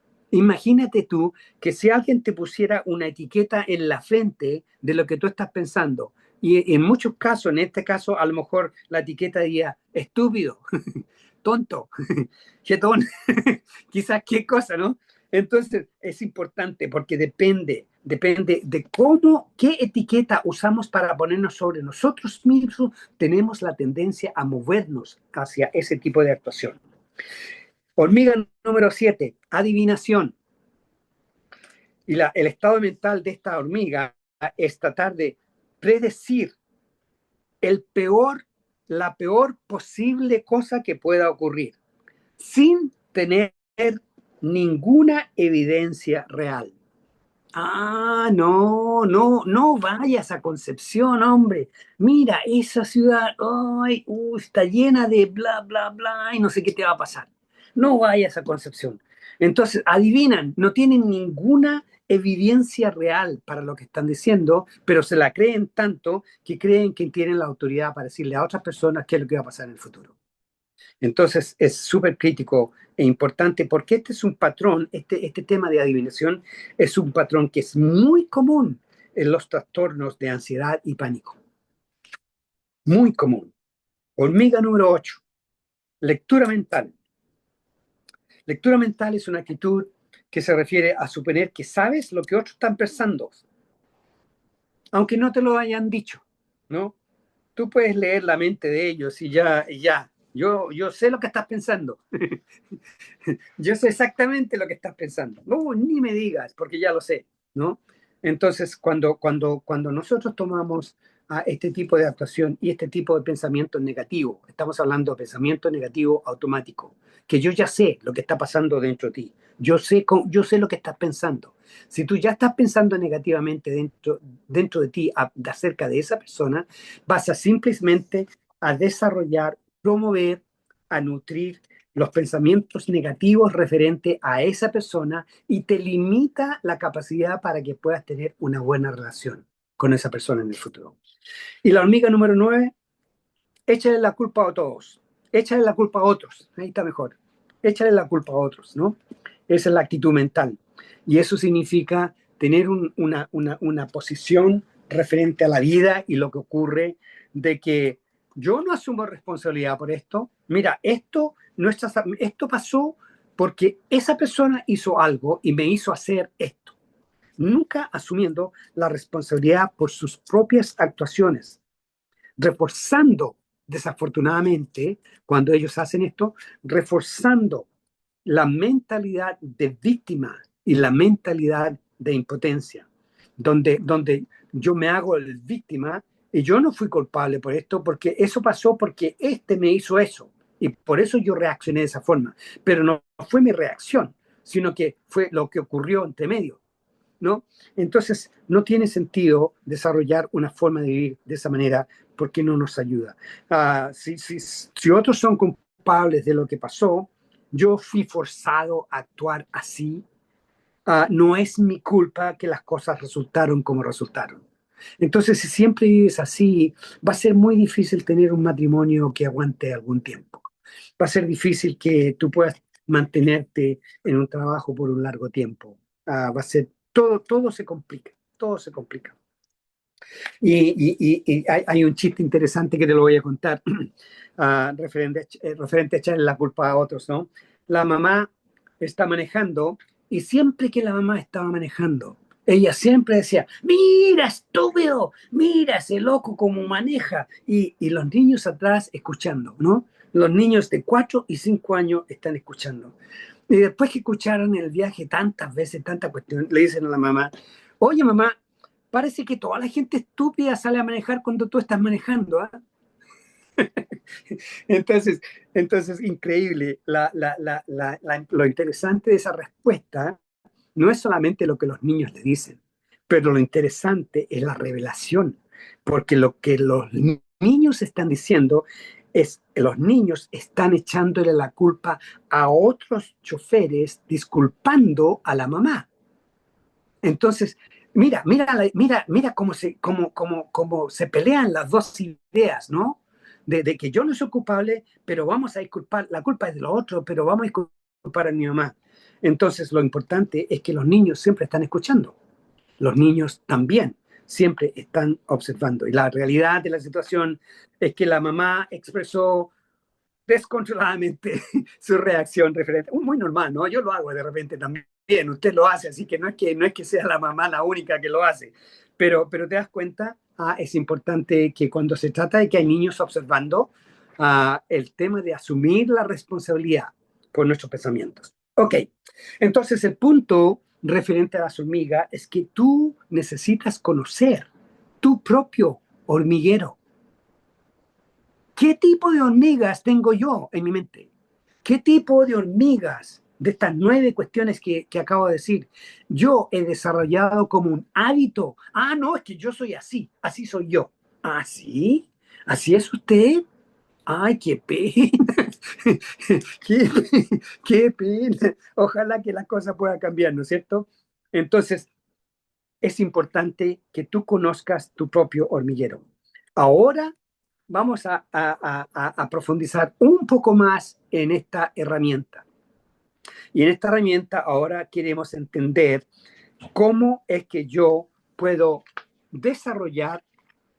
que si alguien te pusiera una etiqueta en la frente de lo que tú estás pensando, y en muchos casos, en este caso, a lo mejor la etiqueta diría estúpido, tonto, jetón, quizás qué cosa, ¿no? Entonces, es importante porque depende de qué etiqueta usamos para ponernos sobre nosotros mismos, tenemos la tendencia a movernos hacia ese tipo de actuación. Hormiga número 7, adivinación. Y el estado mental de esta hormiga es tratar de predecir la peor posible cosa que pueda ocurrir, sin tener ninguna evidencia real. No vayas a Concepción, hombre. Mira, esa ciudad, ay, está llena de bla, bla, bla, y no sé qué te va a pasar. No vayas a Concepción. Entonces, adivinan, no tienen ninguna evidencia real para lo que están diciendo, pero se la creen tanto que creen que tienen la autoridad para decirle a otras personas qué es lo que va a pasar en el futuro. Entonces es súper crítico e importante porque este es un patrón, este tema de adivinación es un patrón que es muy común en los trastornos de ansiedad y pánico. Muy común. Hormiga número 8. Lectura mental. Lectura mental es una actitud que se refiere a suponer que sabes lo que otros están pensando, aunque no te lo hayan dicho, ¿no? Tú puedes leer la mente de ellos y ya. Yo sé lo que estás pensando. Yo sé exactamente lo que estás pensando. No, ni me digas, porque ya lo sé, ¿no? Entonces, cuando nosotros tomamos este tipo de actuación y este tipo de pensamiento negativo, estamos hablando de pensamiento negativo automático, que yo ya sé lo que está pasando dentro de ti. Yo sé lo que estás pensando. Si tú ya estás pensando negativamente dentro de ti acerca de esa persona, vas a simplemente a desarrollar, promover, a nutrir los pensamientos negativos referente a esa persona y te limita la capacidad para que puedas tener una buena relación con esa persona en el futuro. Y la hormiga número 9, échale la culpa a todos, échale la culpa a otros, ahí está mejor, échale la culpa a otros, ¿no? Esa es la actitud mental. Y eso significa tener una posición referente a la vida y lo que ocurre de que yo no asumo responsabilidad por esto. Mira, esto pasó porque esa persona hizo algo y me hizo hacer esto. Nunca asumiendo la responsabilidad por sus propias actuaciones, reforzando, desafortunadamente, cuando ellos hacen esto, reforzando la mentalidad de víctima y la mentalidad de impotencia, donde yo me hago el víctima y yo no fui culpable por esto, porque eso pasó porque este me hizo eso y por eso yo reaccioné de esa forma, pero no fue mi reacción, sino que fue lo que ocurrió entre medio, ¿no? Entonces, no tiene sentido desarrollar una forma de vivir de esa manera porque no nos ayuda. Si otros son culpables de lo que pasó, yo fui forzado a actuar así. No es mi culpa que las cosas resultaron como resultaron. Entonces, si siempre vives así, va a ser muy difícil tener un matrimonio que aguante algún tiempo. Va a ser difícil que tú puedas mantenerte en un trabajo por un largo tiempo. Va a ser todo se complica, todo se complica. Y hay un chiste interesante que te lo voy a contar referente a echarle la culpa a otros, ¿no? La mamá está manejando y siempre que la mamá estaba manejando, ella siempre decía, mira, estúpido, mira ese loco cómo maneja. Y los niños atrás escuchando, ¿no? Los niños de 4 y 5 años están escuchando. Y después que escucharon el viaje tantas veces, tanta cuestión, le dicen a la mamá, oye mamá, parece que toda la gente estúpida sale a manejar cuando tú estás manejando, ¿ah? Entonces, increíble. Lo interesante de esa respuesta no es solamente lo que los niños le dicen, pero lo interesante es la revelación, porque lo que los niños están diciendo es que los niños están echándole la culpa a otros choferes, disculpando a la mamá. Entonces, mira cómo se pelean las dos ideas, ¿no? De que yo no soy culpable, pero vamos a disculpar, la culpa es de los otros, pero vamos a disculpar a mi mamá. Entonces, lo importante es que los niños siempre están escuchando. Los niños también siempre están observando. Y la realidad de la situación es que la mamá expresó descontroladamente su reacción referente. Muy normal, ¿no? Yo lo hago de repente también. Usted lo hace, así que no es que sea la mamá la única que lo hace. Pero te das cuenta, es importante que cuando se trata de que hay niños observando, el tema de asumir la responsabilidad por nuestros pensamientos. Ok, entonces el punto referente a las hormigas es que tú necesitas conocer tu propio hormiguero. ¿Qué tipo de hormigas tengo yo en mi mente? ¿Qué tipo de hormigas de estas 9 cuestiones que acabo de decir, yo he desarrollado como un hábito. Ah, no, es que yo soy así, así soy yo. ¿Así? ¿Así es usted? Ay, qué pena. qué, qué pena. Ojalá que las cosas puedan cambiar, ¿no es cierto? Entonces, es importante que tú conozcas tu propio hormiguero. Ahora vamos a profundizar un poco más en esta herramienta. Y en esta herramienta ahora queremos entender cómo es que yo puedo desarrollar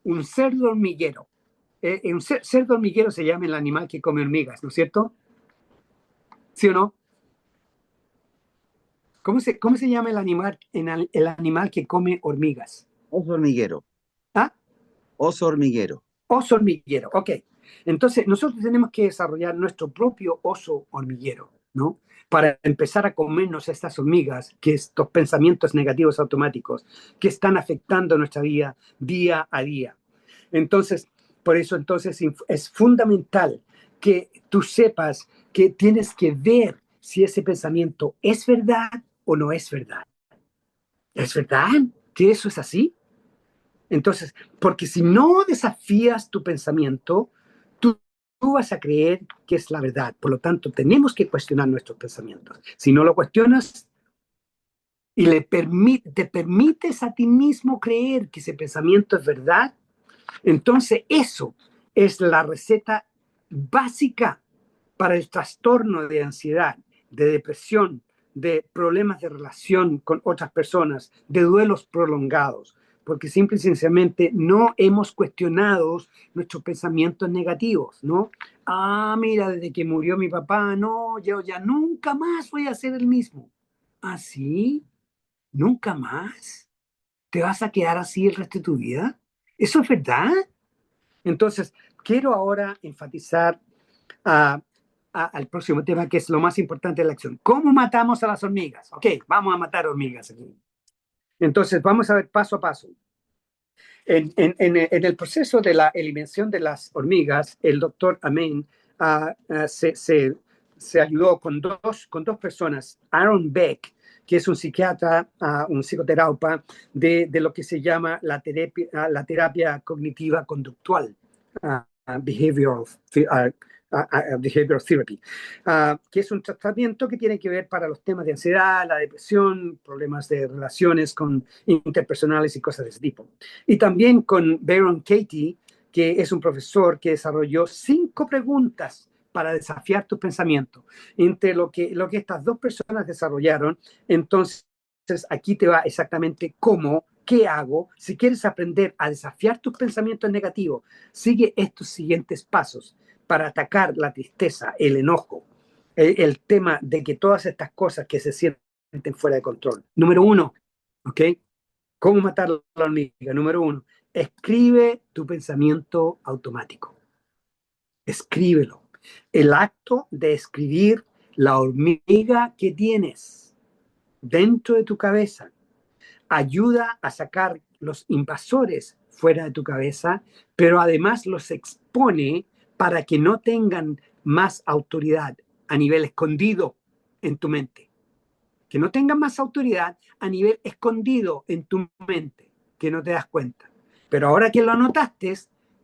un cerdo hormiguero. Un cerdo hormiguero se llama el animal que come hormigas, ¿no es cierto? ¿Sí o no? ¿Cómo se llama el animal que come hormigas? Oso hormiguero. ¿Ah? Oso hormiguero. Oso hormiguero, ok. Entonces, nosotros tenemos que desarrollar nuestro propio oso hormiguero, ¿no? Para empezar a comernos estas hormigas, que estos pensamientos negativos automáticos que están afectando nuestra vida día a día. Entonces, por eso entonces es fundamental que tú sepas que tienes que ver si ese pensamiento es verdad o no es verdad. ¿Es verdad que eso es así? Entonces, porque si no desafías tu pensamiento, tú vas a creer que es la verdad. Por lo tanto, tenemos que cuestionar nuestros pensamientos. Si no lo cuestionas y te permites a ti mismo creer que ese pensamiento es verdad, entonces eso es la receta básica para el trastorno de ansiedad, de depresión, de problemas de relación con otras personas, de duelos prolongados, porque simple y sencillamente no hemos cuestionado nuestros pensamientos negativos, ¿no? Ah, mira, desde que murió mi papá, no, yo ya nunca más voy a ser el mismo. ¿Ah, sí? ¿Nunca más? ¿Te vas a quedar así el resto de tu vida? ¿Eso es verdad? Entonces, quiero ahora enfatizar a, al próximo tema, que es lo más importante de la acción. ¿Cómo matamos a las hormigas? Ok, vamos a matar hormigas aquí. Entonces, vamos a ver paso a paso. En el proceso de la eliminación de las hormigas, el doctor Amen se ayudó con dos personas, Aaron Beck, que es un psiquiatra, un psicoterapeuta de lo que se llama la terapia cognitiva conductual, behavioral therapy, que es un tratamiento que tiene que ver para los temas de ansiedad, la depresión, problemas de relaciones interpersonales y cosas de ese tipo. Y también con Byron Katie, que es un profesor que desarrolló 5 preguntas para desafiar tus pensamientos. Entre lo que estas 2 personas desarrollaron, entonces aquí te va exactamente cómo, qué hago. Si quieres aprender a desafiar tus pensamientos negativos, sigue estos siguientes pasos para atacar la tristeza, el enojo, el tema de que todas estas cosas que se sienten fuera de control. Número 1, ¿ok? ¿Cómo matar la hormiga? Número 1, escribe tu pensamiento automático. Escríbelo. El acto de escribir la hormiga que tienes dentro de tu cabeza ayuda a sacar los invasores fuera de tu cabeza, pero además los expone para que no tengan más autoridad a nivel escondido en tu mente. Que no tengan más autoridad a nivel escondido en tu mente, que no te das cuenta. Pero ahora que lo anotaste,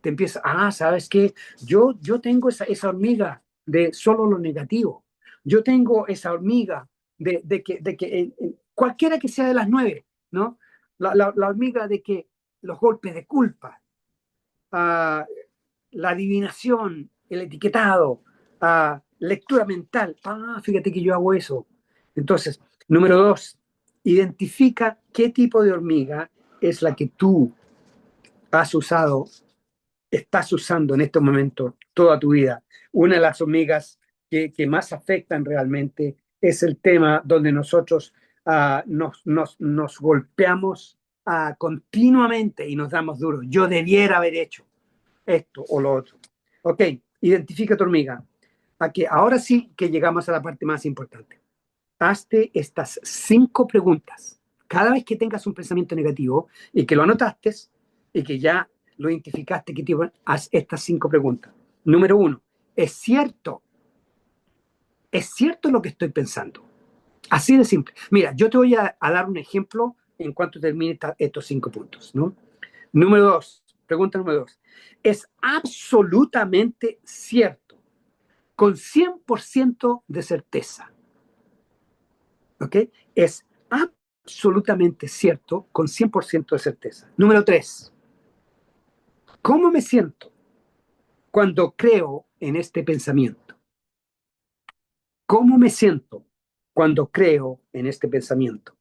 te empieza, ¿sabes qué? Yo tengo esa hormiga de solo lo negativo. Yo tengo esa hormiga de que cualquiera que sea de las 9, ¿no? La hormiga de que los golpes de culpa, la adivinación, el etiquetado, lectura mental. Fíjate que yo hago eso. Entonces, número 2, identifica qué tipo de hormiga es la que tú estás usando en este momento toda tu vida. Una de las hormigas que más afectan realmente es el tema donde nosotros nos golpeamos continuamente y nos damos duro. Yo debiera haber hecho esto o lo otro. Ok, identifica tu hormiga. Aquí, ahora sí que llegamos a la parte más importante. Hazte estas 5 preguntas. Cada vez que tengas un pensamiento negativo y que lo anotaste y que ya lo identificaste, haz estas 5 preguntas. Número 1, ¿es cierto ¿Es cierto lo que estoy pensando? Así de simple. Mira, yo te voy a dar un ejemplo en cuanto termine estos 5 puntos, ¿no? Número 2, pregunta número 2. ¿Es absolutamente cierto, con 100% de certeza? ¿Ok? Es absolutamente cierto, con 100% de certeza. Número 3. ¿Cómo me siento cuando creo en este pensamiento? ¿Cómo me siento cuando creo en este pensamiento?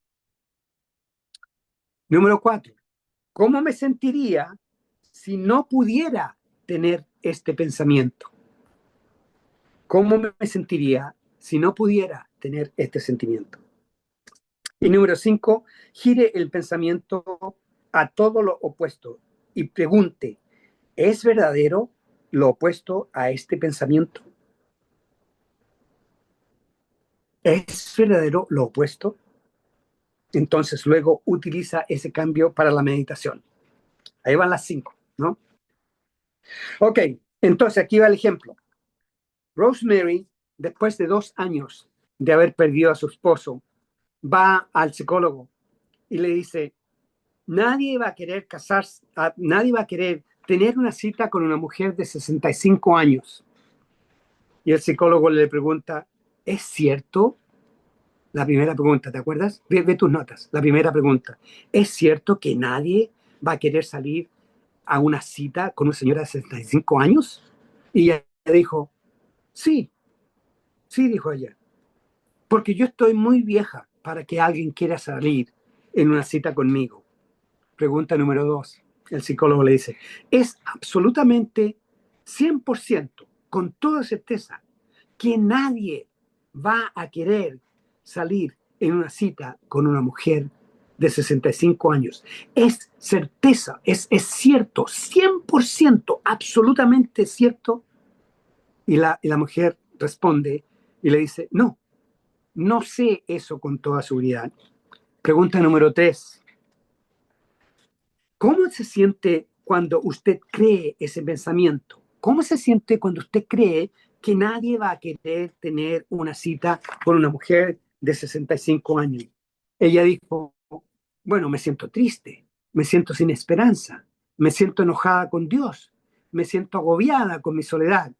Número 4. ¿Cómo me sentiría si no pudiera tener este pensamiento? ¿Cómo me sentiría si no pudiera tener este sentimiento? Y número 5, gire el pensamiento a todo lo opuesto y pregunte, ¿es verdadero lo opuesto a este pensamiento? ¿Es verdadero lo opuesto? Entonces luego utiliza ese cambio para la meditación. Ahí van las 5, ¿no? Ok, entonces aquí va el ejemplo. Rosemary, después de 2 años de haber perdido a su esposo, va al psicólogo y le dice, nadie va a querer casarse, nadie va a querer tener una cita con una mujer de 65 años. Y el psicólogo le pregunta, ¿es cierto? La primera pregunta, ¿te acuerdas? Ve tus notas. La primera pregunta, ¿es cierto que nadie va a querer salir a una cita con una señora de 65 años? Y ella dijo, sí, sí, dijo ella, porque yo estoy muy vieja para que alguien quiera salir en una cita conmigo. Pregunta número 2. El psicólogo le dice, es absolutamente 100%, con toda certeza, que nadie va a querer salir en una cita con una mujer de 65 años. Es certeza, es cierto, 100%, absolutamente cierto. Y la mujer responde y le dice, no, no sé eso con toda seguridad. Pregunta número 3. ¿Cómo se siente cuando usted cree ese pensamiento? ¿Cómo se siente cuando usted cree que nadie va a querer tener una cita con una mujer de 65 años? Ella dijo, bueno, me siento triste, me siento sin esperanza, me siento enojada con Dios, me siento agobiada con mi soledad.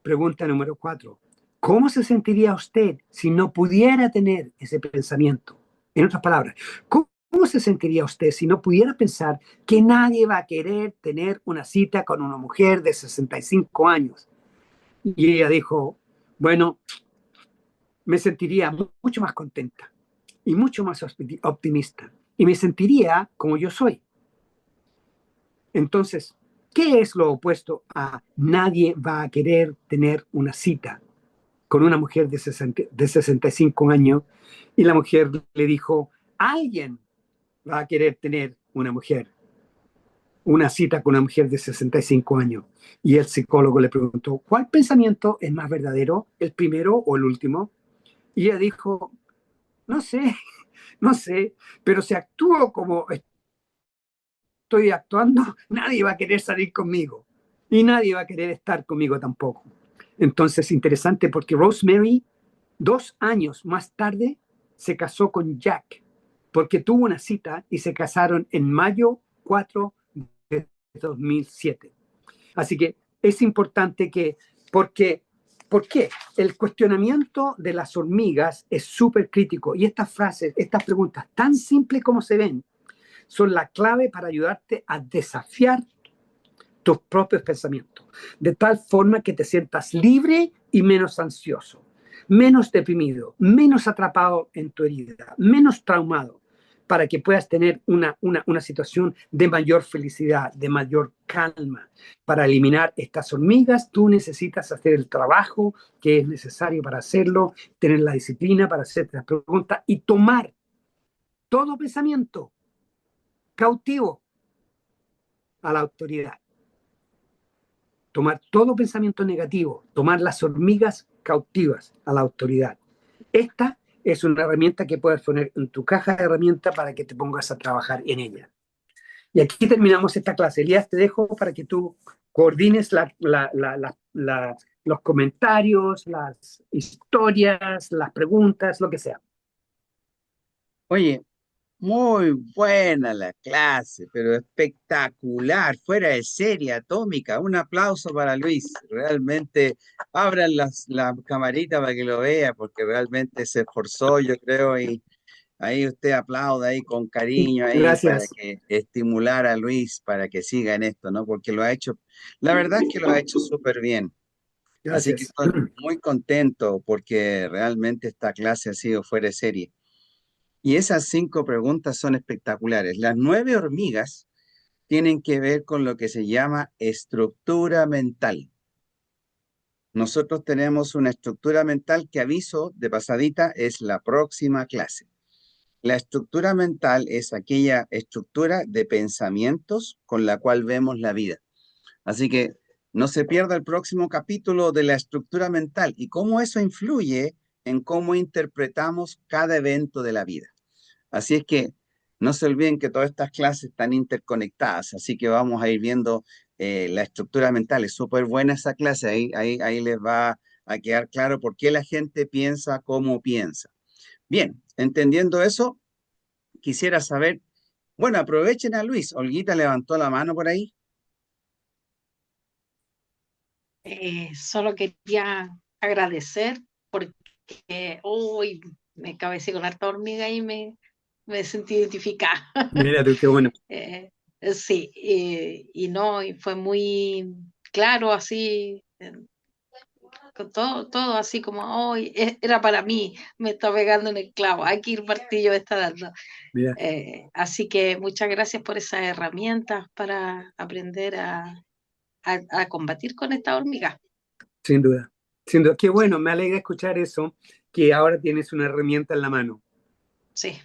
Pregunta número 4. ¿Cómo se sentiría usted si no pudiera tener ese pensamiento? En otras palabras, ¿cómo se sentiría usted si no pudiera pensar que nadie va a querer tener una cita con una mujer de 65 años? Y ella dijo, bueno, me sentiría mucho más contenta y mucho más optimista. Y me sentiría como yo soy. Entonces, ¿qué es lo opuesto a nadie va a querer tener una cita con una mujer de 65 años? Y la mujer le dijo, alguien va a querer tener una cita con una mujer de 65 años. Y el psicólogo le preguntó, ¿cuál pensamiento es más verdadero, el primero o el último? Y ella dijo, no sé, no sé, pero si actúo como estoy actuando, nadie va a querer salir conmigo y nadie va a querer estar conmigo tampoco. Entonces, interesante porque Rosemary, 2 años más tarde, se casó con Jack porque tuvo una cita y se casaron en mayo 4 de 2007. Así que es importante que, porque, ¿por qué? El cuestionamiento de las hormigas es súper crítico y estas frases, estas preguntas tan simples como se ven, son la clave para ayudarte a desafiar tus propios pensamientos, de tal forma que te sientas libre y menos ansioso, menos deprimido, menos atrapado en tu herida, menos traumado, para que puedas tener una situación de mayor felicidad, de mayor calma. Para eliminar estas hormigas, tú necesitas hacer el trabajo que es necesario para hacerlo, tener la disciplina para hacerte las preguntas y tomar todo pensamiento cautivo a la autoridad. Tomar todo pensamiento negativo, tomar las hormigas cautivas a la autoridad. Esta es una herramienta que puedes poner en tu caja de herramientas para que te pongas a trabajar en ella. Y aquí terminamos esta clase. Elías, te dejo para que tú coordines los comentarios, las historias, las preguntas, lo que sea. Oye, muy buena la clase, pero espectacular, fuera de serie, atómica. Un aplauso para Luis. Realmente abran la camarita para que lo vea, porque realmente se esforzó, yo creo, y ahí usted aplauda ahí con cariño ahí para Gracias. que estimular a Luis para que siga en esto, ¿no? Porque lo ha hecho, la verdad es que lo ha hecho súper bien. Así que Gracias. estoy muy contento porque realmente esta clase ha sido fuera de serie. Y esas 5 preguntas son espectaculares. Las 9 hormigas tienen que ver con lo que se llama estructura mental. Nosotros tenemos una estructura mental que, aviso de pasadita, es la próxima clase. La estructura mental es aquella estructura de pensamientos con la cual vemos la vida. Así que no se pierda el próximo capítulo de la estructura mental y cómo eso influye en cómo interpretamos cada evento de la vida. Así es que no se olviden que todas estas clases están interconectadas, así que vamos a ir viendo la estructura mental. Es súper buena esa clase, ahí les va a quedar claro por qué la gente piensa como piensa. Bien, entendiendo eso, quisiera saber, bueno, aprovechen a Luis. Olguita levantó la mano por ahí. Solo quería agradecer porque hoy me cabecé con harta hormiga y me sentí identificada. Mira tú, qué bueno. Sí, y no, y fue muy claro así, con todo así como hoy era para mí, me está pegando en el clavo, aquí el martillo me está dando. Mira, Así que muchas gracias por esas herramientas para aprender a combatir con esta hormiga. sin duda. Sin duda. Qué bueno, me alegra escuchar eso, que ahora tienes una herramienta en la mano. Sí,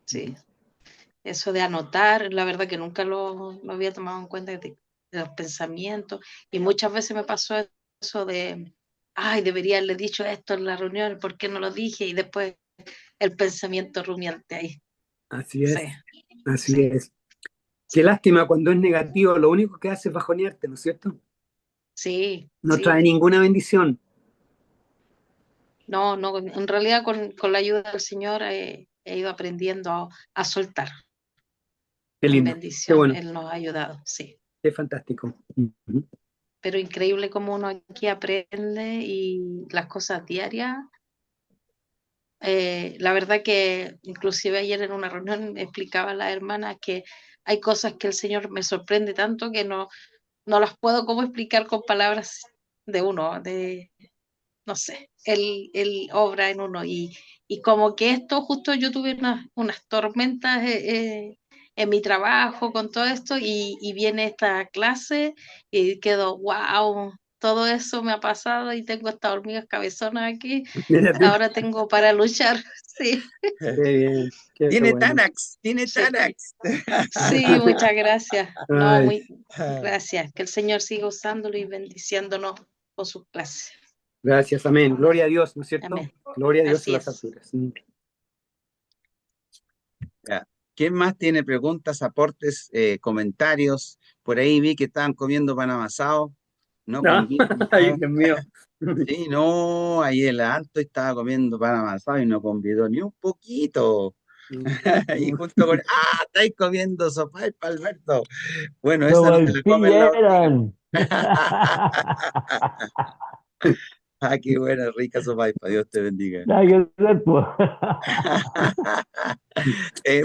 sí. Eso de anotar, la verdad que nunca lo había tomado en cuenta de los pensamientos. Y muchas veces me pasó eso de, ay, debería haberle dicho esto en la reunión, ¿por qué no lo dije? Y después el pensamiento rumiante ahí. Así Sí, es, así sí, es. Qué lástima cuando es negativo, lo único que hace es bajonearte, ¿no es cierto? sí, No trae sí. ninguna bendición. No, no, en realidad con la ayuda del Señor he ido aprendiendo a soltar. Qué En lindo, qué bendición, bueno, Él nos ha ayudado, sí. qué fantástico. Ujú. Pero increíble cómo uno aquí aprende y las cosas diarias. La verdad que inclusive ayer en una reunión me explicaba a la hermana que hay cosas que el Señor me sorprende tanto que no las puedo como explicar con palabras de uno, no sé, él obra en uno y como que esto justo yo tuve unas tormentas en mi trabajo con todo esto y viene esta clase y quedo, wow, todo eso me ha pasado y tengo estas hormigas cabezonas aquí, Mira tú, ahora tengo para luchar, sí, qué bien, qué Tiene bueno. Tanax, tiene sí, Tanax. sí, muchas gracias, no, Ay, muy gracias, que el Señor siga usándolo y bendiciéndonos con sus clases, gracias, amén. Gloria a Dios, ¿no es cierto? amén, Gloria a Dios en así las es. alturas. Ya. ¿Quién más tiene preguntas, aportes, comentarios? Por ahí vi que estaban comiendo pan amasado. No Ah, conviene. ay, Dios mío. Sí, no, ahí el alto estaba comiendo pan amasado y no convidó ni un poquito. Y junto con, estáis comiendo sopaippa, Alberto. Bueno, esa no se la comen la hormiga. Sopaipilla Qué buena, rica sopaippa, Dios te bendiga. nada que ver, pues.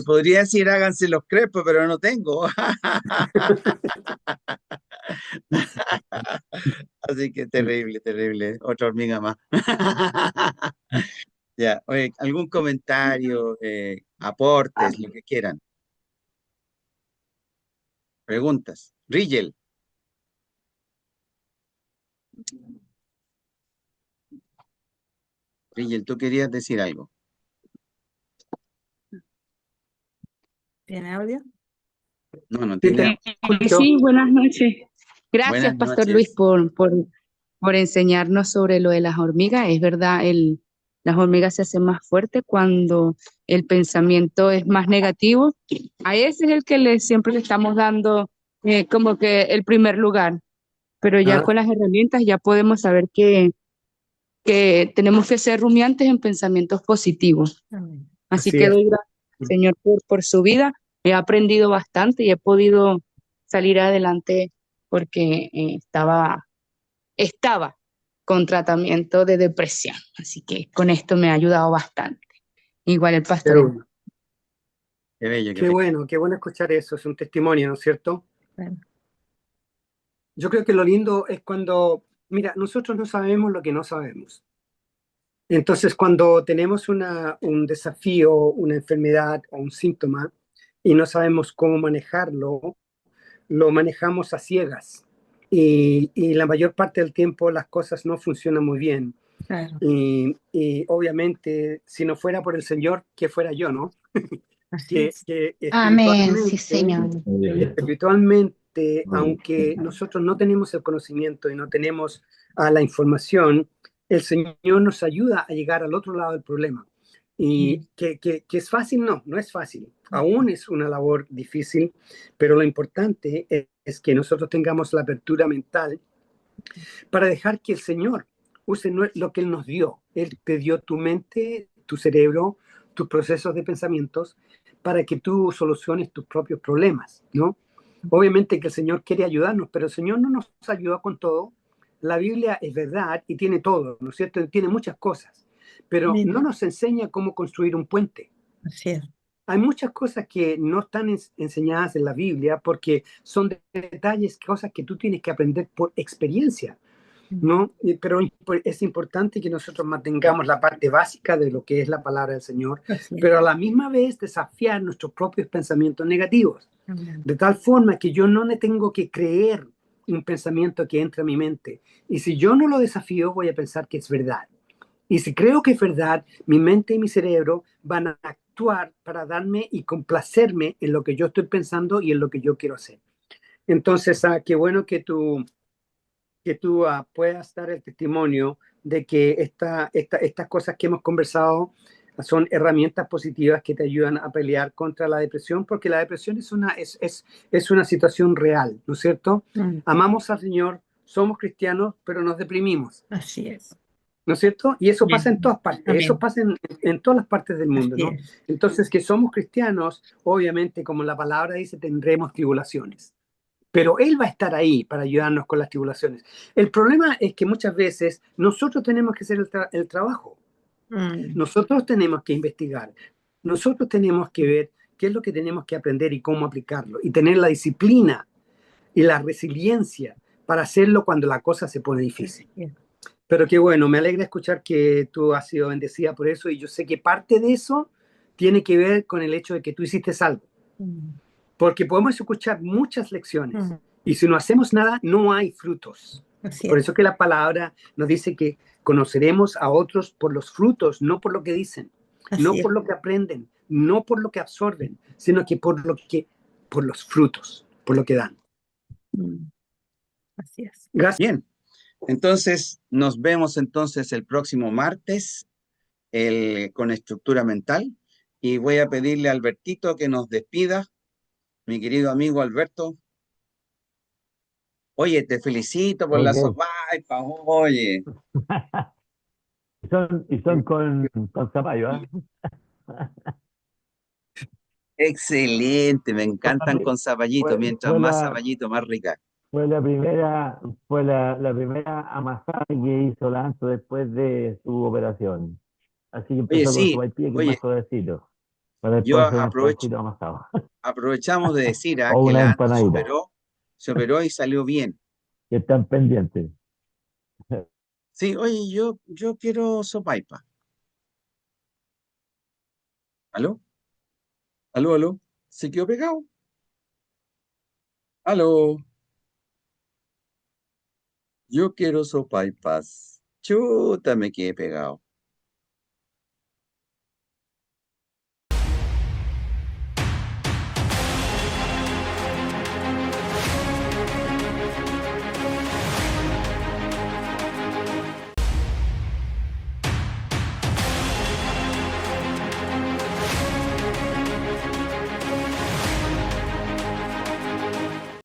Podría decir háganse los crepes, pero no tengo. Así que terrible, terrible. Otra hormiga más. Ya, oye, algún comentario, aportes, lo que quieran. Preguntas. Rigel, Rigel, tú querías decir algo. ¿Tiene audio? No, no Sí, te tiene. escucho. Sí, buenas noches. Buenas Gracias, Pastor Luis, noches. por enseñarnos sobre lo de las hormigas. Es verdad, las hormigas se hacen más fuertes cuando el pensamiento es más negativo. A ese es el que siempre le estamos dando como que el primer lugar. pero ya Ah, con las herramientas ya podemos saber que tenemos que ser rumiantes en pensamientos positivos. Amén. Así así que es. doy gracias, Señor, por su vida. He aprendido bastante y he podido salir adelante porque estaba con tratamiento de depresión. Así que con esto me ha ayudado bastante. Igual el pastor. Pero bueno, Qué bello, qué bello. qué bueno escuchar eso, es un testimonio, ¿no es cierto? Amén. Yo creo que lo lindo es cuando, mira, nosotros no sabemos lo que no sabemos. Entonces, cuando tenemos un desafío, una enfermedad o un síntoma y no sabemos cómo manejarlo, lo manejamos a ciegas. Y la mayor parte del tiempo las cosas no funcionan muy bien. Claro, Y obviamente, si no fuera por el Señor, ¿qué fuera yo, no? así Que, es. que Amén, sí, Señor. espiritualmente, aunque nosotros no tenemos el conocimiento y no tenemos la información, el Señor nos ayuda a llegar al otro lado del problema. Y que es fácil, no, no es fácil. Aún es una labor difícil, pero lo importante es que nosotros tengamos la apertura mental para dejar que el Señor use lo que Él nos dio. Él te dio tu mente, tu cerebro, tus procesos de pensamientos para que tú soluciones tus propios problemas, ¿no? Obviamente que el Señor quiere ayudarnos, pero el Señor no nos ayuda con todo. La Biblia es verdad y tiene todo, ¿no es cierto? Tiene muchas cosas, pero Amén. no nos enseña cómo construir un puente. Así es. Hay muchas cosas que no están enseñadas en la Biblia porque son detalles, cosas que tú tienes que aprender por experiencia, ¿no? Pero es importante que nosotros mantengamos la parte básica de lo que es la palabra del Señor, Así es. pero a la misma vez desafiar nuestros propios pensamientos negativos, Amén. de tal forma que yo no me tengo que creer un pensamiento que entra a mi mente. Y si yo no lo desafío, voy a pensar que es verdad. Y si creo que es verdad, mi mente y mi cerebro van a actuar para darme y complacerme en lo que yo estoy pensando y en lo que yo quiero hacer. Entonces, qué bueno que tú puedas dar el testimonio de que estas cosas que hemos conversado son herramientas positivas que te ayudan a pelear contra la depresión, porque la depresión es una situación real, ¿no es cierto? Amamos al Señor, somos cristianos, pero nos deprimimos, Así es. ¿no es cierto? Y eso pasa en Amén. todas partes, Amén. eso pasa en todas las partes del mundo, Así ¿no? es. Entonces, que somos cristianos, obviamente, como la palabra dice, tendremos tribulaciones. Pero Él va a estar ahí para ayudarnos con las tribulaciones. El problema es que muchas veces nosotros tenemos que hacer el trabajo. Nosotros tenemos que investigar. Nosotros tenemos que ver qué es lo que tenemos que aprender y cómo aplicarlo. Y tener la disciplina y la resiliencia para hacerlo cuando la cosa se pone difícil. Así es. Pero qué bueno, me alegra escuchar que tú has sido bendecida por eso y yo sé que parte de eso tiene que ver con el hecho de que tú hiciste algo. Porque podemos escuchar muchas lecciones y si no hacemos nada, no hay frutos. Así Por es. eso que la palabra nos dice que conoceremos a otros por los frutos, no por lo que dicen, no Así es. por lo que aprenden, no por lo que absorben, sino que por los frutos, por lo que dan. Así es. Gracias. Bien, entonces nos vemos entonces el próximo martes con estructura mental y voy a pedirle a Albertito que nos despida, mi querido amigo Alberto. Oye, te felicito por la Ok. sopaipa, oye, Y son con zapallo, ¿ah? excelente, me encantan con zapallito, Fue, mientras fue más la, zapallito, más rica. fue la primera, fue la primera amasada que hizo Lanzo después de su operación. Así que Oye, empezó con sí, sopaipilla, que es oye, más suavecito, para yo después hacer el pancito amasado. aprovechamos de decir O que una la Anto empanadita, se operó y salió bien. que están pendientes. Sí, oye, yo quiero sopaipa. ¿Aló? ¿Aló, aló? ¿Se quedó pegado? ¿Aló? Yo quiero sopaipas. Chuta, me quedé pegado.